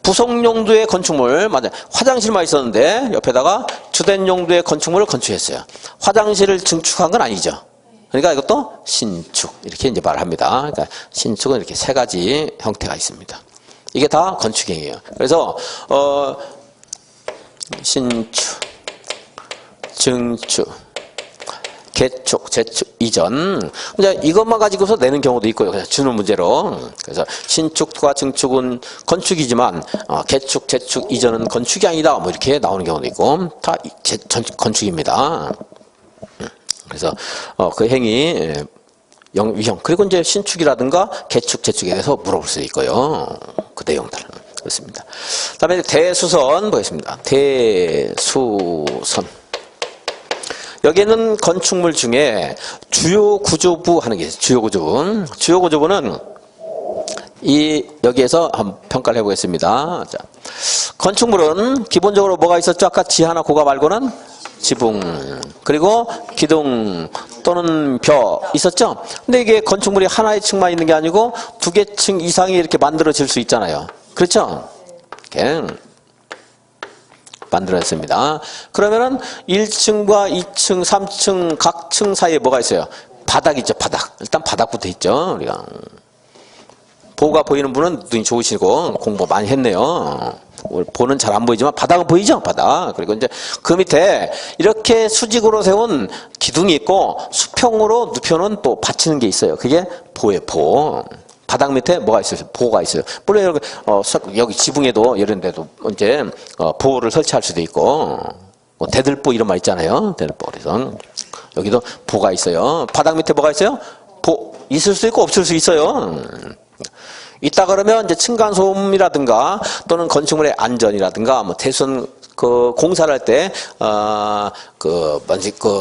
부속 용도의 건축물, 맞아요. 화장실만 있었는데 옆에다가 주된 용도의 건축물을 건축했어요. 화장실을 증축한 건 아니죠. 그러니까 이것도 신축 이렇게 이제 말합니다. 그러니까 신축은 이렇게 세 가지 형태가 있습니다. 이게 다 건축행위예요. 그래서 신축, 증축, 개축, 재축, 이전. 이제 이것만 가지고서 내는 경우도 있고요. 그냥 주는 문제로. 그래서 신축과 증축은 건축이지만 개축, 재축, 이전은 건축이 아니다. 뭐 이렇게 나오는 경우도 있고 다 건축입니다. 그래서 그 행위 위형 그리고 이제 신축이라든가 개축, 재축에 대해서 물어볼 수 있고요. 그 내용들 그렇습니다. 그다음에 대수선 보겠습니다. 대수선. 여기에는 건축물 중에 주요 구조부 하는 게 있어요. 주요 구조부. 주요 구조부는 여기에서 한번 평가를 해보겠습니다. 자, 건축물은 기본적으로 뭐가 있었죠? 아까 지하나 고가 말고는 지붕, 그리고 기둥 또는 벼 있었죠? 근데 이게 건축물이 하나의 층만 있는 게 아니고 두 개 층 이상이 이렇게 만들어질 수 있잖아요. 그렇죠? 이렇게 만들어냈습니다. 그러면은 1층과 2층, 3층 각 층 사이에 뭐가 있어요? 바닥 있죠, 바닥. 일단 바닥부터 있죠, 우리가. 보가 보이는 분은 눈이 좋으시고 공부 많이 했네요. 보는 잘 안 보이지만 바닥은 보이죠, 바닥. 그리고 이제 그 밑에 이렇게 수직으로 세운 기둥이 있고 수평으로 눕혀놓은 또 받치는 게 있어요. 그게 보예요, 보. 바닥 밑에 뭐가 있어요? 보가 있어요. 물론 여기 지붕에도 이런 데도 이제 보를 설치할 수도 있고 뭐 대들보 이런 말 있잖아요. 대들보. 그래서 여기도 보가 있어요. 바닥 밑에 뭐가 있어요? 보 있을 수 있고 없을 수 있어요. 있다 그러면 이제 층간 소음이라든가 또는 건축물의 안전이라든가 뭐 대수선 그 공사를 할 때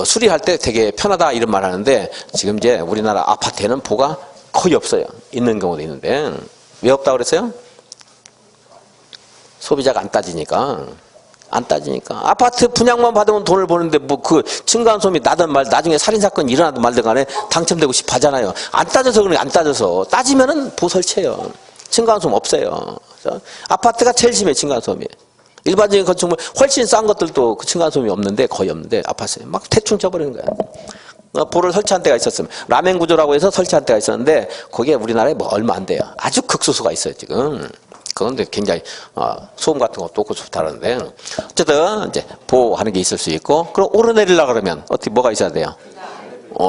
수리할 때 되게 편하다 이런 말 하는데 지금 이제 우리나라 아파트에는 보가 거의 없어요. 있는 경우도 있는데 왜 없다고 그랬어요? 소비자가 안 따지니까. 아파트 분양만 받으면 돈을 버는데 뭐 그 층간소음이 나든 말 나중에 살인사건 일어나든 말든 간에 당첨되고 싶어 하잖아요. 안 따져서 그런 게 안 따져서 따지면은 보 설치해요. 층간소음 없어요. 그래서 아파트가 제일 심해 층간소음이. 일반적인 건축물 훨씬 싼 것들도 그 층간소음이 없는데 거의 없는데 아파트에 막 대충 쳐버리는 거야. 보를 설치한 데가 있었으면 라멘 구조라고 해서 설치한 데가 있었는데 거기에 우리나라에 뭐 얼마 안 돼요. 아주 극소수가 있어요 지금. 그런데 굉장히 소음 같은 것도 없고 좋다는데 어쨌든 이제 보호하는 게 있을 수 있고 그럼 오르내리려 그러면 어떻게 뭐가 있어야 돼요?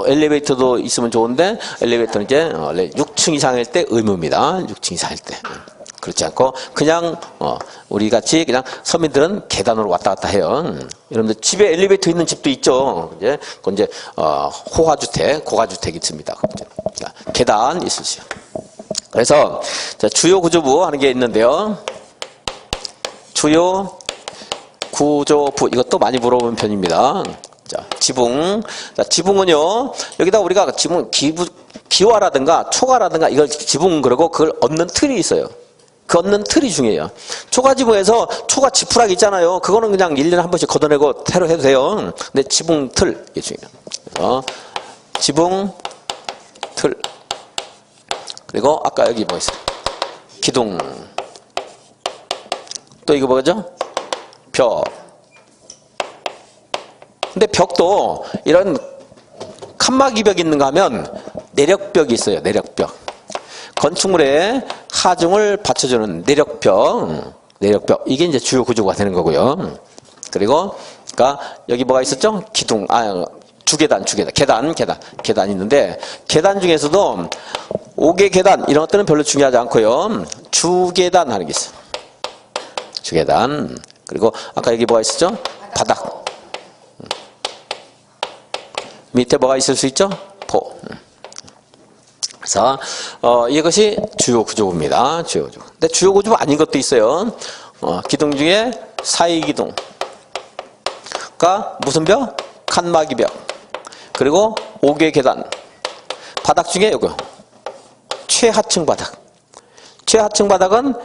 엘리베이터도 있으면 좋은데 엘리베이터는 이제 6층 이상일 때 의무입니다. 6층 이상일 때. 그렇지 않고 그냥 우리 같이 그냥 서민들은 계단으로 왔다 갔다 해요. 여러분들 집에 엘리베이터 있는 집도 있죠. 그건 이제 호화주택, 고가주택이 있습니다. 계단 있으시죠. 그래서 주요 구조부 하는 게 있는데요. 주요 구조부 이것도 많이 물어보는 편입니다. 자, 지붕. 자, 지붕은요. 여기다 우리가 지붕 기와라든가 초가라든가 이걸 지붕 그러고 그걸 얻는 틀이 있어요. 그 얻는 틀이 중요해요. 초가지붕에서 초가 지푸라기 있잖아요. 그거는 그냥 1년에 한 번씩 걷어내고 새로 해도 돼요. 근데 지붕 틀 이게 중요해요. 그래서 지붕 틀. 그리고 아까 여기 뭐 있어요? 기둥. 또 이거 뭐죠? 벽. 근데 벽도 이런 칸막이 벽 있는가 하면 내력벽이 있어요. 내력벽. 건축물의 하중을 받쳐주는 내력벽. 이게 이제 주요 구조가 되는 거고요. 그리고 그러니까 여기 뭐가 있었죠? 기둥. 주계단. 계단 있는데 계단 중에서도 5개 계단 이런 것들은 별로 중요하지 않고요. 주계단 하는 게 있어요. 주계단. 그리고 아까 여기 뭐가 있었죠? 바닥. 밑에 뭐가 있을 수 있죠? 보. 그래서 이것이 주요 구조부입니다. 주요 구조부. 근데 주요 구조부 아닌 것도 있어요. 기둥 중에 사이기둥. 그러니까 무슨 벽? 칸막이 벽. 그리고 5개 계단. 바닥 중에 이거 최하층 바닥. 최하층 바닥은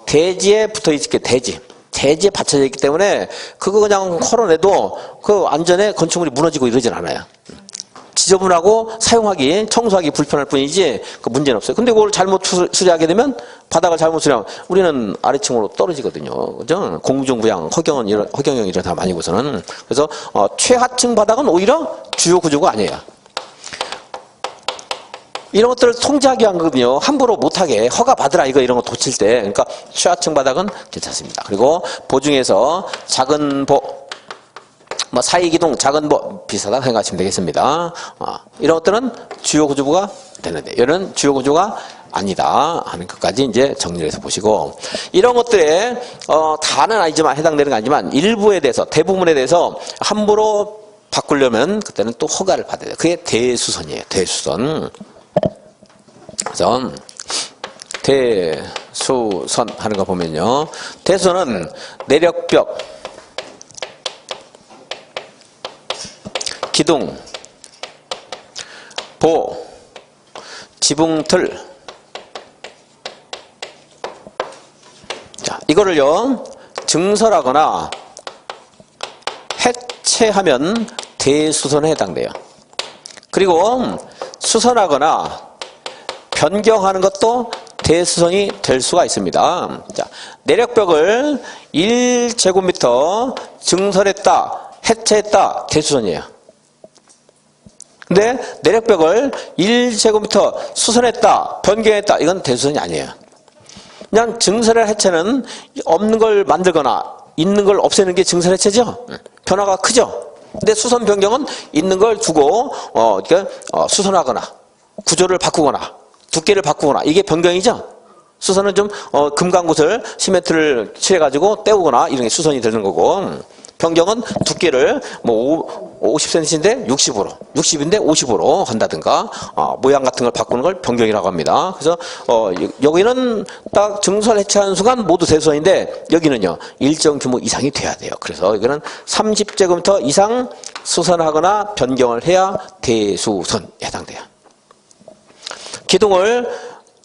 대지에 붙어 있게 대지에 받쳐져 있기 때문에 그거 그냥 헐어내도 그 안전에 건축물이 무너지고 이러진 않아요. 지저분하고 사용하기, 청소하기 불편할 뿐이지 그 문제는 없어요. 근데 그걸 잘못 수리하게 되면 바닥을 잘못 수리하면 우리는 아래층으로 떨어지거든요. 그죠? 공중부양, 허경영 이런 다 아니고서는. 그래서 최하층 바닥은 오히려 주요 구조가 아니에요. 이런 것들을 통제하기 위한 거거든요. 함부로 못하게 허가 받으라 이런 거 도칠 때. 그러니까 최하층 바닥은 괜찮습니다. 그리고 보중에서 작은 사이기둥, 작은 비슷하다 생각하시면 되겠습니다. 이런 것들은 주요 구조부가 되는데, 이런 주요 구조가 아니다 하는 것까지 이제 정리를 해서 보시고, 이런 것들에, 다는 아니지만, 해당되는 건 아니지만, 일부에 대해서, 대부분에 대해서 함부로 바꾸려면 그때는 또 허가를 받아야 돼요. 그게 대수선이에요. 대수선. 그래서, 대수선 하는 거 보면요. 대수선은 내력벽, 기둥, 보, 지붕틀. 자, 이거를요, 증설하거나 해체하면 대수선에 해당돼요. 그리고 수선하거나 변경하는 것도 대수선이 될 수가 있습니다. 자, 내력벽을 1제곱미터 증설했다, 해체했다, 대수선이에요. 근데 내력벽을 1제곱미터 수선했다, 변경했다, 이건 대수선이 아니에요. 그냥 증설의 해체는 없는 걸 만들거나 있는 걸 없애는 게 증설 해체죠. 변화가 크죠. 근데 수선 변경은 있는 걸 두고 수선하거나 구조를 바꾸거나 두께를 바꾸거나 이게 변경이죠. 수선은 좀 금강굿을 시멘트를 칠해가지고 떼우거나 이런 게 수선이 되는 거고, 변경은 두께를 50cm인데 60으로, 60인데 50으로 한다든가, 모양 같은 걸 바꾸는 걸 변경이라고 합니다. 그래서, 여기는 딱 증설 해체하는 순간 모두 대수선인데, 여기는요, 일정 규모 이상이 돼야 돼요. 그래서 여기는 30제곱미터 이상 수선하거나 변경을 해야 대수선에 해당돼요. 기둥을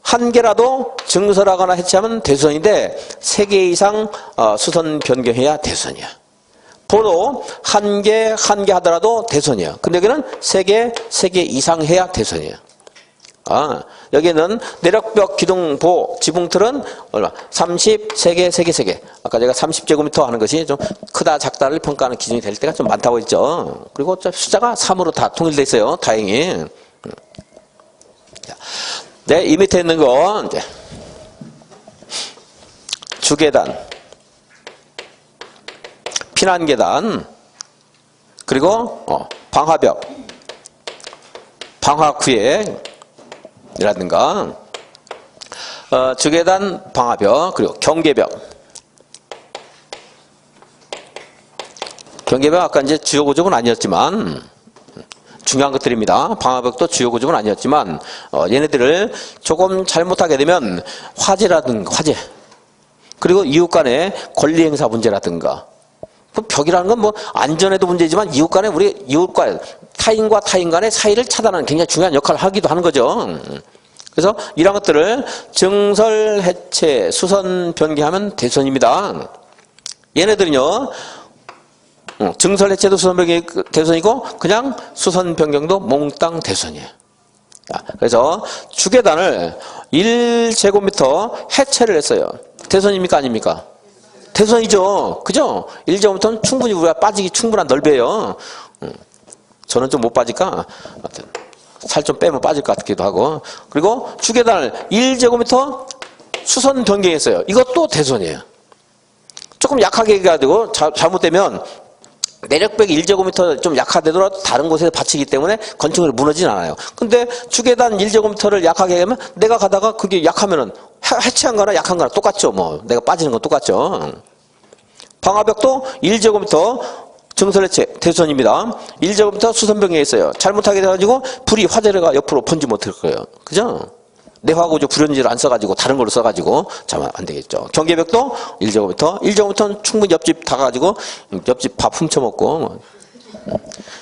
한 개라도 증설하거나 해체하면 대수선인데, 3개 이상 수선 변경해야 대수선이야. 보도 한 개 하더라도 대수선이에요. 근데 여기는 3개 이상 해야 대수선이에요. 여기는 내력벽, 기둥, 보, 지붕틀은 얼마? 3개. 아까 제가 30제곱미터 하는 것이 좀 크다, 작다를 평가하는 기준이 될 때가 좀 많다고 했죠. 그리고 숫자가 3으로 다 통일되어 있어요. 다행히. 네, 이 밑에 있는 건 이제 주계단, 피난계단, 그리고 방화벽, 방화구획이라든가 주계단, 방화벽, 그리고 경계벽. 경계벽 아까 이제 주요 구조는 아니었지만 중요한 것들입니다. 방화벽도 주요 구조는 아니었지만 얘네들을 조금 잘못하게 되면 화재, 그리고 이웃 간의 권리 행사 문제라든가, 벽이라는 건 안전에도 문제지만 이웃 간에 우리 이웃과 타인과 타인 간의 사이를 차단하는 굉장히 중요한 역할을 하기도 하는 거죠. 그래서 이런 것들을 증설, 해체, 수선, 변경하면 대수선입니다. 얘네들은요, 증설, 해체도 수선, 변경이 대수선이고 그냥 수선, 변경도 몽땅 대수선이에요. 그래서 주계단을 1제곱미터 해체를 했어요. 대수선입니까 아닙니까? 대수선이죠. 그죠? 1제곱미터는 충분히 우리가 빠지기 충분한 넓이에요. 저는 좀 못 빠질까? 살 좀 빼면 빠질 것 같기도 하고. 그리고 주계단을 1제곱미터 수선 변경했어요. 이것도 대수선이에요. 조금 약하게 해가지고 잘못되면 내력벽이 1제곱미터 좀 약하더라도 다른 곳에서 받치기 때문에 건축물이 무너지진 않아요. 근데 주계단 1제곱미터를 약하게 하면 내가 가다가 그게 약하면은 해체한 거나 약한 거나 똑같죠. 내가 빠지는 건 똑같죠. 방화벽도 1제곱미터 증설해체 대수선입니다. 1제곱미터 수선 변경이 있어요. 잘못하게 돼가지고 불이 화재가 옆으로 번지면 어떨 거예요. 그죠? 내화구조 불연지를 안 써가지고 다른 걸로 써가지고 자면 안 되겠죠. 경계벽도 1제곱미터는 충분히 옆집 다 가지고 옆집 밥 훔쳐먹고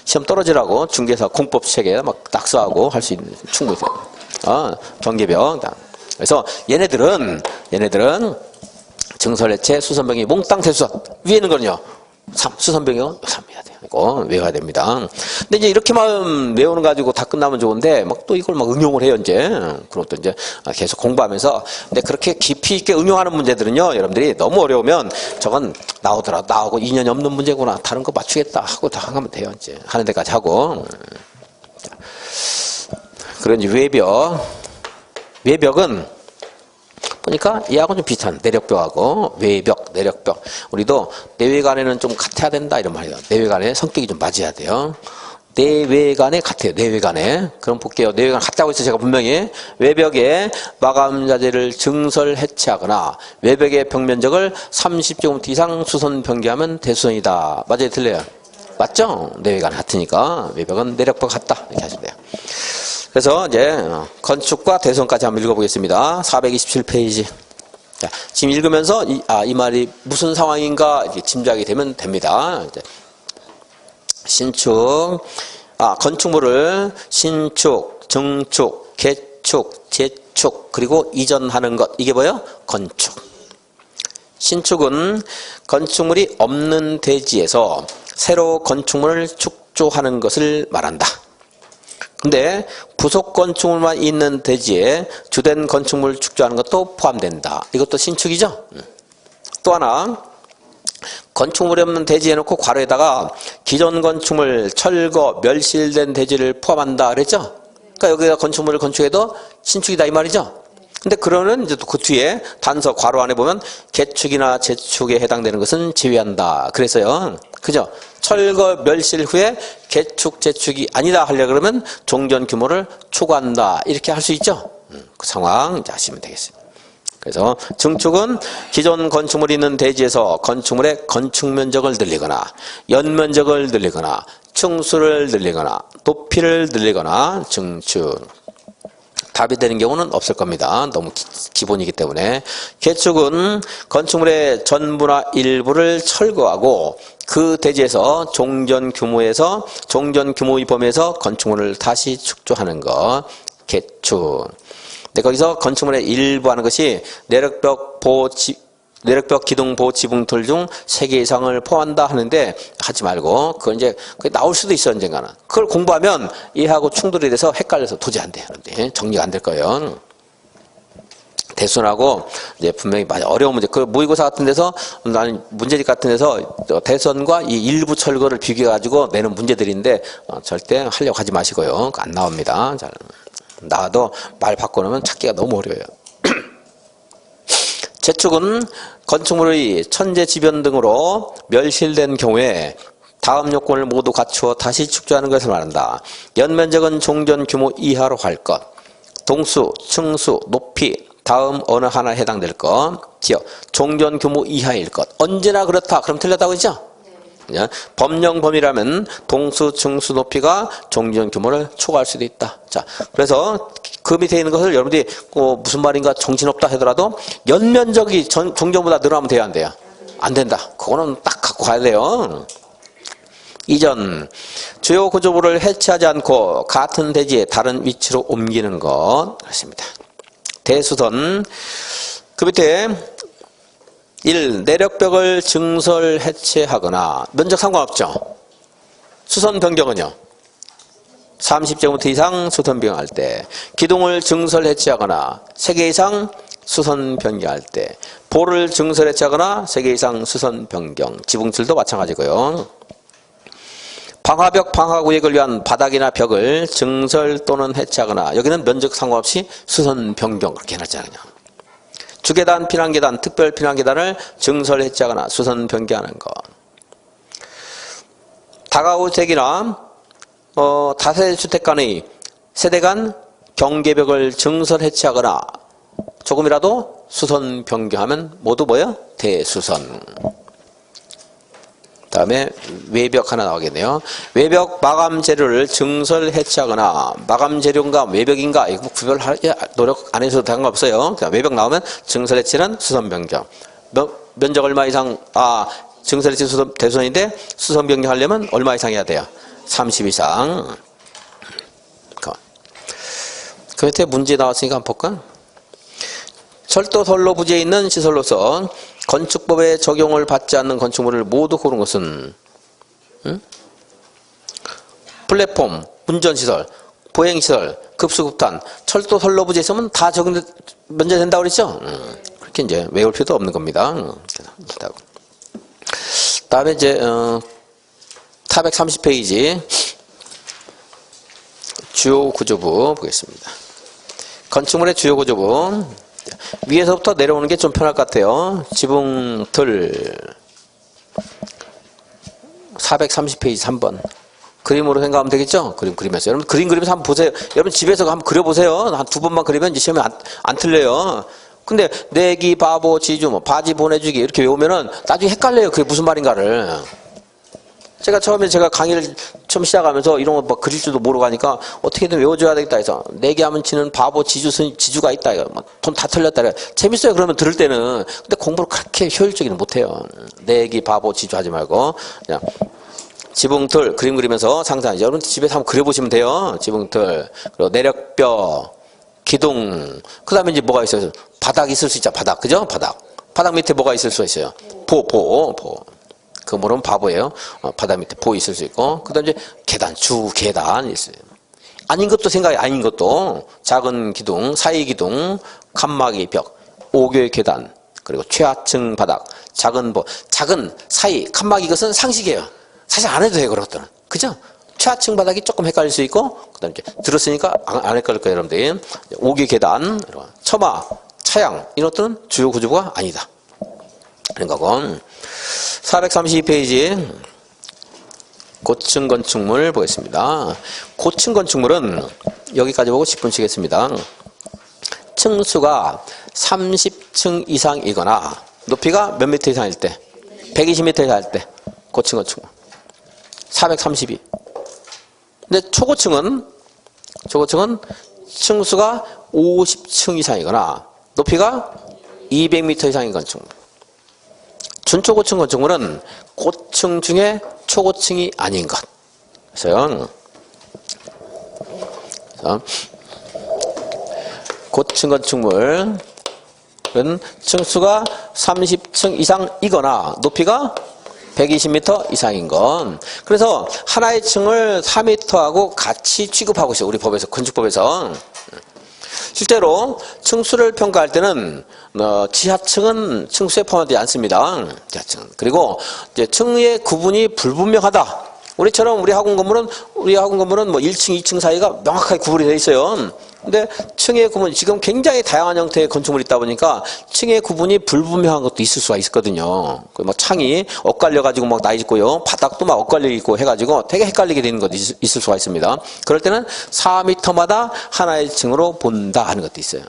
시험 떨어지라고 중개사 공법 책에 막 낙서하고 할 수 있는 충분히 있어요. 경계벽. 그래서 얘네들은 증설해체 수선병이 몽땅 대수선. 위에 있는 거는요. 3. 수선병이요. 3해야 돼요. 이거 외워야 됩니다. 근데 이제 이렇게만 외우는 가지고 다 끝나면 좋은데 막 또 이걸 막 응용을 해요, 이제. 그럼 또 이제 계속 공부하면서. 근데 그렇게 깊이 있게 응용하는 문제들은요, 여러분들이 너무 어려우면 저건 나오고 인연이 없는 문제구나. 다른 거 맞추겠다 하고 다 하면 돼요, 이제. 하는 데까지 하고. 그런 외벽은 보니까 얘하고 좀 비슷한 내력벽하고 외벽, 내력벽. 우리도 내외간에는 좀 같아야 된다 이런 말이에요. 내외간에 성격이 좀 맞아야 돼요. 내외간에 같아요. 내외간에. 그럼 볼게요. 내외간 같다고 해서 제가 분명히 외벽에 마감 자재를 증설 해체하거나 외벽의 벽면적을 30제곱미터 이상 수선 변기하면 대수선이다. 맞아요? 틀려요? 맞죠? 내외간 같으니까 외벽은 내력벽 같다. 이렇게 하시면 돼요. 그래서 이제 건축과 대수선까지 한번 읽어보겠습니다. 427페이지. 자, 지금 읽으면서 이 말이 무슨 상황인가 이렇게 짐작이 되면 됩니다. 이제 신축, 건축물을 신축, 증축, 개축, 재축, 그리고 이전하는 것. 이게 뭐예요? 건축. 신축은 건축물이 없는 대지에서 새로 건축물을 축조하는 것을 말한다. 근데 부속 건축물만 있는 대지에 주된 건축물을 축조하는 것도 포함된다. 이것도 신축이죠? 또 하나, 건축물이 없는 대지에 놓고 괄호에다가 기존 건축물 철거, 멸실된 대지를 포함한다 그랬죠? 그러니까 여기다 건축물을 건축해도 신축이다 이 말이죠? 근데 그러는 이제 또 그 뒤에 단서 괄호 안에 보면 개축이나 재축에 해당되는 것은 제외한다. 그래서요. 그죠? 철거 멸실 후에 개축 재축이 아니다 하려 그러면 종전 규모를 초과한다. 이렇게 할 수 있죠? 그 상황 이제 하시면 되겠습니다. 그래서 증축은 기존 건축물이 있는 대지에서 건축물의 건축 면적을 늘리거나 연면적을 늘리거나 층수를 늘리거나 높이를 늘리거나 증축. 답이 되는 경우는 없을 겁니다. 너무 기본이기 때문에. 개축은 건축물의 전부나 일부를 철거하고 그 대지에서 종전 규모의 범위에서 건축물을 다시 축조하는 것. 개축. 근데 거기서 건축물의 일부 하는 것이 내력벽 기둥 보호 지붕틀 중 3개 이상을 포함한다 하는데 하지 말고 그건 이제 그게 나올 수도 있어 언젠가는. 그걸 공부하면 얘하고 충돌이 돼서 헷갈려서 도저히 안 돼요. 그런데 정리가 안 될 거예요. 대수선하고 이제 분명히 많이 어려운 문제. 그 모의고사 같은 데서 나는 문제집 같은 데서 대선과 이 일부 철거를 비교해 가지고 내는 문제들인데 절대 하려고 하지 마시고요. 안 나옵니다. 잘 나와도 말 바꿔놓으면 찾기가 너무 어려워요. 재축은 건축물의 천재지변 등으로 멸실된 경우에 다음 요건을 모두 갖추어 다시 축조하는 것을 말한다. 연면적은 종전 규모 이하로 할 것. 동수, 층수, 높이 다음 어느 하나에 해당될 것. 기억, 종전 규모 이하일 것. 언제나 그렇다. 그럼 틀렸다고 했죠? 네. 법령 범위라면 동수, 층수, 높이가 종전 규모를 초과할 수도 있다. 자, 그래서 그 밑에 있는 것을 여러분들이 무슨 말인가 정신없다 하더라도 연면적이 종전보다 늘어나면 돼야 안 돼요? 안 된다. 그거는 딱 갖고 가야 돼요. 이전, 주요 구조부를 해체하지 않고 같은 대지에 다른 위치로 옮기는 것. 그렇습니다. 대수선, 그 밑에 1. 내력벽을 증설 해체하거나 면적 상관없죠. 수선 변경은요. 30제곱미터 이상 수선 변경할 때, 기둥을 증설 해체하거나 3개 이상 수선 변경할 때, 볼을 증설 해체하거나 3개 이상 수선 변경, 지붕틀도 마찬가지고요. 방화벽 방화구역을 위한 바닥이나 벽을 증설 또는 해체하거나, 여기는 면적 상관없이 수선 변경 그렇게 해놨잖아요. 주계단, 피난계단, 특별 피난계단을 증설 해체하거나 수선 변경하는 것. 다가구택이나 다세대주택 간의 세대 간 경계벽을 증설 해체하거나 조금이라도 수선 변경하면 모두 뭐예요? 대수선. 다음에 외벽 하나 나오겠네요. 외벽 마감 재료를 증설 해체하거나 마감 재료인가 외벽인가 이거 구별할 노력 안 해서도 상관없어요. 외벽 나오면 증설 해체는 수선 변경. 면적 얼마 이상 증설 해체 대수선인데 수선 변경하려면 얼마 이상 해야 돼요? 30 이상. 그 밑에 문제 나왔으니까 한번 볼까? 철도 선로 부지에 있는 시설로서 건축법의 적용을 받지 않는 건축물을 모두 고른 것은 플랫폼, 운전시설, 보행시설, 급수급탄, 철도 선로 부지에 있으면 다 적용 면제된다고 그랬죠? 그렇게 이제 외울 필요도 없는 겁니다. 다음에 이제 430페이지 주요 구조부 보겠습니다. 건축물의 주요 구조부 위에서부터 내려오는 게 좀 편할 것 같아요. 지붕, 들 430페이지 3번 그림으로 생각하면 되겠죠? 그림 그리면서 여러분 그림 그리면서 한번 보세요. 여러분 집에서 한번 그려보세요. 한 두 번만 그리면 이제 시험에 안 틀려요. 근데 내기, 바보, 지주, 뭐 바지 보내주기 이렇게 외우면은 나중에 헷갈려요. 그게 무슨 말인가를. 제가 처음에 강의를 처음 시작하면서 이런 거 뭐 그릴 줄도 모르고 하니까 어떻게든 외워줘야 되겠다 해서 내기하면 지는 바보, 지주가 있다. 돈 다 틀렸다. 재밌어요. 그러면 들을 때는. 근데 공부를 그렇게 효율적이는 못해요. 내기, 바보, 지주 하지 말고. 그냥 지붕틀 그림 그리면서 상상하죠. 여러분 집에서 한번 그려보시면 돼요. 지붕틀. 그리고 내력뼈, 기둥. 그 다음에 이제 뭐가 있어요? 바닥 있을 수 있죠. 바닥. 그죠? 바닥 밑에 뭐가 있을 수 있어요? 보. 그 모르면 바보예요. 바닥 밑에 보 있을 수 있고. 그 다음에 이제 계단, 계단 있어요. 아닌 것도 생각이 아닌 것도 작은 기둥, 사이 기둥, 칸막이 벽, 5교의 계단, 그리고 최하층 바닥, 작은 사이, 칸막이 이것은 상식이에요. 사실 안 해도 돼요. 그런 것들은. 그죠? 최하층 바닥이 조금 헷갈릴 수 있고, 그 다음에 이제 들었으니까 안 헷갈릴 거예요. 여러분들. 5교 계단, 처마, 차양, 이런 것들은 주요 구조부가 아니다. 그런 거고. 432페이지 고층 건축물 보겠습니다. 고층 건축물은 여기까지 보고 10분 쉬겠습니다. 층수가 30층 이상이거나 높이가 몇 미터 이상일 때? 120m 이상일 때 고층 건축물 432. 근데 초고층은 층수가 50층 이상이거나 높이가 200m 이상인 건축물. 준초고층 건축물은 고층 중에 초고층이 아닌 것. 그래서 고층 건축물은 층수가 30층 이상이거나 높이가 120m 이상인 건. 그래서 하나의 층을 4m하고 같이 취급하고 있어요. 우리 법에서, 건축법에서. 실제로 층수를 평가할 때는 지하층은 층수에 포함되지 않습니다. 지하층. 그리고 이제 층의 구분이 불분명하다. 우리 학원 건물은 뭐 1층, 2층 사이가 명확하게 구분이 되어 있어요. 근데 층의 구분, 지금 굉장히 다양한 형태의 건축물이 있다 보니까 층의 구분이 불분명한 것도 있을 수가 있거든요. 뭐 창이 엇갈려가지고 막 나 있고요. 바닥도 막 엇갈려 있고 해가지고 되게 헷갈리게 되는 것도 있을 수가 있습니다. 그럴 때는 4m마다 하나의 층으로 본다 하는 것도 있어요.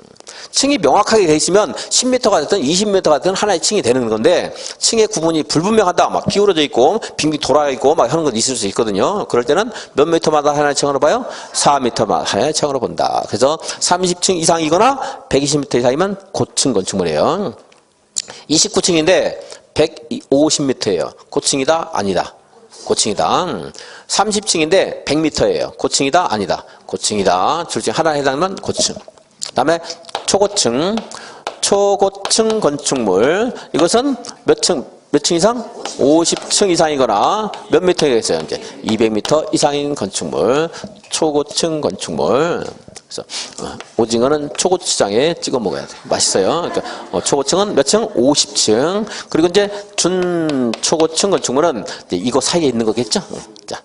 층이 명확하게 돼 있으면 10m가 됐든 20m가 됐든 하나의 층이 되는 건데 층의 구분이 불분명하다. 막 기울어져 있고 빙빙 돌아 있고 막 하는 것도 있을 수 있거든요. 그럴 때는 몇 미터마다 하나의 층으로 봐요? 4m마다 하나의 층으로 본다. 그래서 30층 이상이거나 120m 이상이면 고층 건축물이에요. 29층인데 150m예요. 고층이다? 아니다. 고층이다. 30층인데 100m예요. 고층이다? 아니다. 고층이다. 둘 중에 하나에 해당하면 고층. 그 다음에 초고층 건축물. 이것은 몇 층 이상? 50층 이상이거나 몇 미터겠어요? 이제 200m 이상인 건축물. 초고층 건축물. 그래서 오징어는 초고추장에 찍어 먹어야 돼. 맛있어요. 그러니까 초고층은 몇 층? 50층. 그리고 이제 준초고층 건축물은 이제 이거 사이에 있는 거겠죠? 자,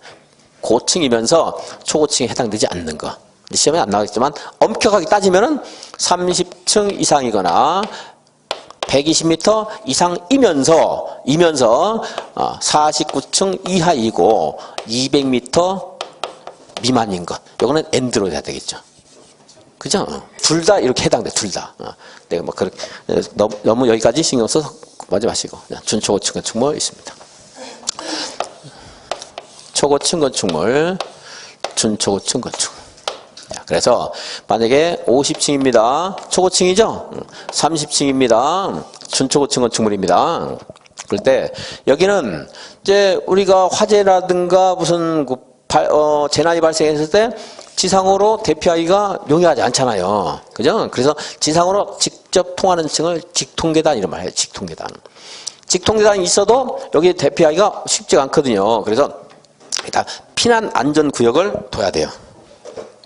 고층이면서 초고층에 해당되지 않는 거. 시험에 안 나오겠지만 엄격하게 따지면은 30층 이상이거나 120m 이상이면서 49층 이하이고 200m 미만인 것. 이거는 엔드로 해야 되겠죠. 그죠? 둘 다 이렇게 해당돼. 둘 다. 내가 뭐 그렇게 너무 여기까지 신경 써서 하지 마시고 준초고층 건축물 있습니다. 초고층 건축물, 준초고층 건축물. 그래서 만약에 50층입니다. 초고층이죠? 30층입니다. 준초고층 건축물입니다. 그럴 때 여기는 이제 우리가 화재라든가 무슨 재난이 발생했을 때 지상으로 대피하기가 용이하지 않잖아요. 그죠? 그래서 지상으로 직접 통하는 층을 직통계단 이런 말 해요. 직통계단. 직통계단이 있어도 여기 대피하기가 쉽지가 않거든요. 그래서 일단 피난 안전구역을 둬야 돼요.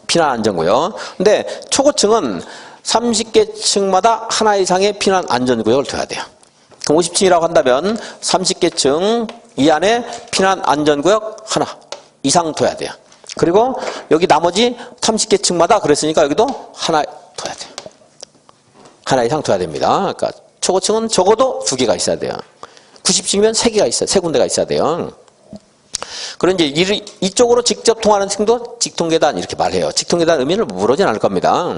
피난 안전구역. 근데 초고층은 30개 층마다 하나 이상의 피난 안전구역을 둬야 돼요. 그럼 50층이라고 한다면 30개 층 이 안에 피난 안전구역 하나 이상 둬야 돼요. 그리고 여기 나머지 30개 층마다 그랬으니까 여기도 하나 둬야 돼요. 하나 이상 둬야 됩니다. 그러니까 초고층은 적어도 2개가 있어야 돼요. 90층이면 3개가 있어요. 3군데가 있어야 돼요. 그런 이제 이쪽으로 직접 통하는 층도 직통계단 이렇게 말해요. 직통계단 의미를 모르진 않을 겁니다.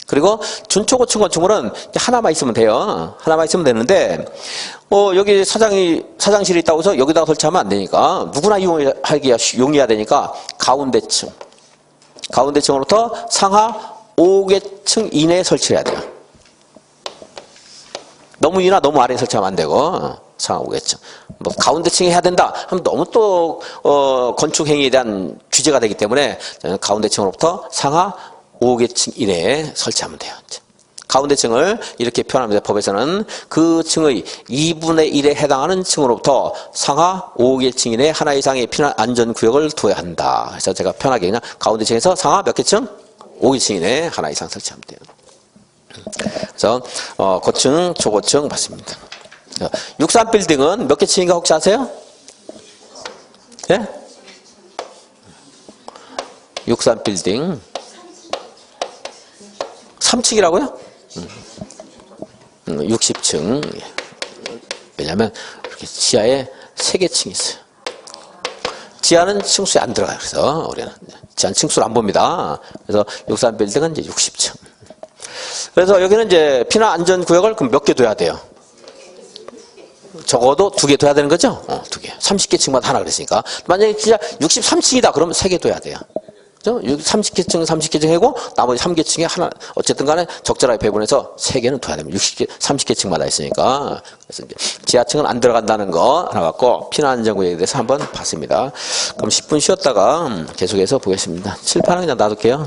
그리고 준초고층 건축물은 하나만 있으면 돼요. 하나만 있으면 되는데 여기 사장실이 있다고 해서 여기다가 설치하면 안 되니까 누구나 이용하기가 용이해야 되니까 가운데층으로부터 상하 5개층 이내에 설치해야 돼요. 너무 위나 너무 아래에 설치하면 안 되고 상하 5개층. 뭐 가운데층에 해야 된다 하면 너무 또 건축 행위에 대한 규제가 되기 때문에 가운데층으로부터 상하 5개층 이내에 설치하면 돼요. 가운데층을 이렇게 표현합니다. 법에서는 그 층의 2분의 1에 해당하는 층으로부터 상하 5개층 이내에 하나 이상의 피난 안전구역을 둬야 한다. 그래서 제가 편하게 그냥 가운데층에서 상하 몇 개층? 5개층 이내에 하나 이상 설치하면 돼요. 그래서 고층, 초고층 받습니다. 63빌딩은 몇 개 층인가 혹시 아세요? 예? 63빌딩 3층이라고요? 60층. 왜냐하면 이렇게 지하에 3개 층이 있어요. 지하는 층수에 안 들어가요. 그래서 우리는 지하는 층수를 안 봅니다. 그래서 63빌딩은 이제 60층. 그래서 여기는 이제 피난 안전구역을 그럼 몇 개 둬야 돼요? 적어도 2개 둬야 되는 거죠? 2개. 30개 층마다 하나 그랬으니까. 만약에 진짜 63층이다 그러면 3개 둬야 돼요. 30개 층 하고 나머지 3개 층에 하나 어쨌든 간에 적절하게 배분해서 3개는 둬야 됩니다. 30개 층마다 있으니까. 그래서 이제 지하층은 안 들어간다는 거 하나 갖고 피난 안전구역에 대해서 한번 봤습니다. 그럼 10분 쉬었다가 계속해서 보겠습니다. 칠판은 그냥 놔둘게요.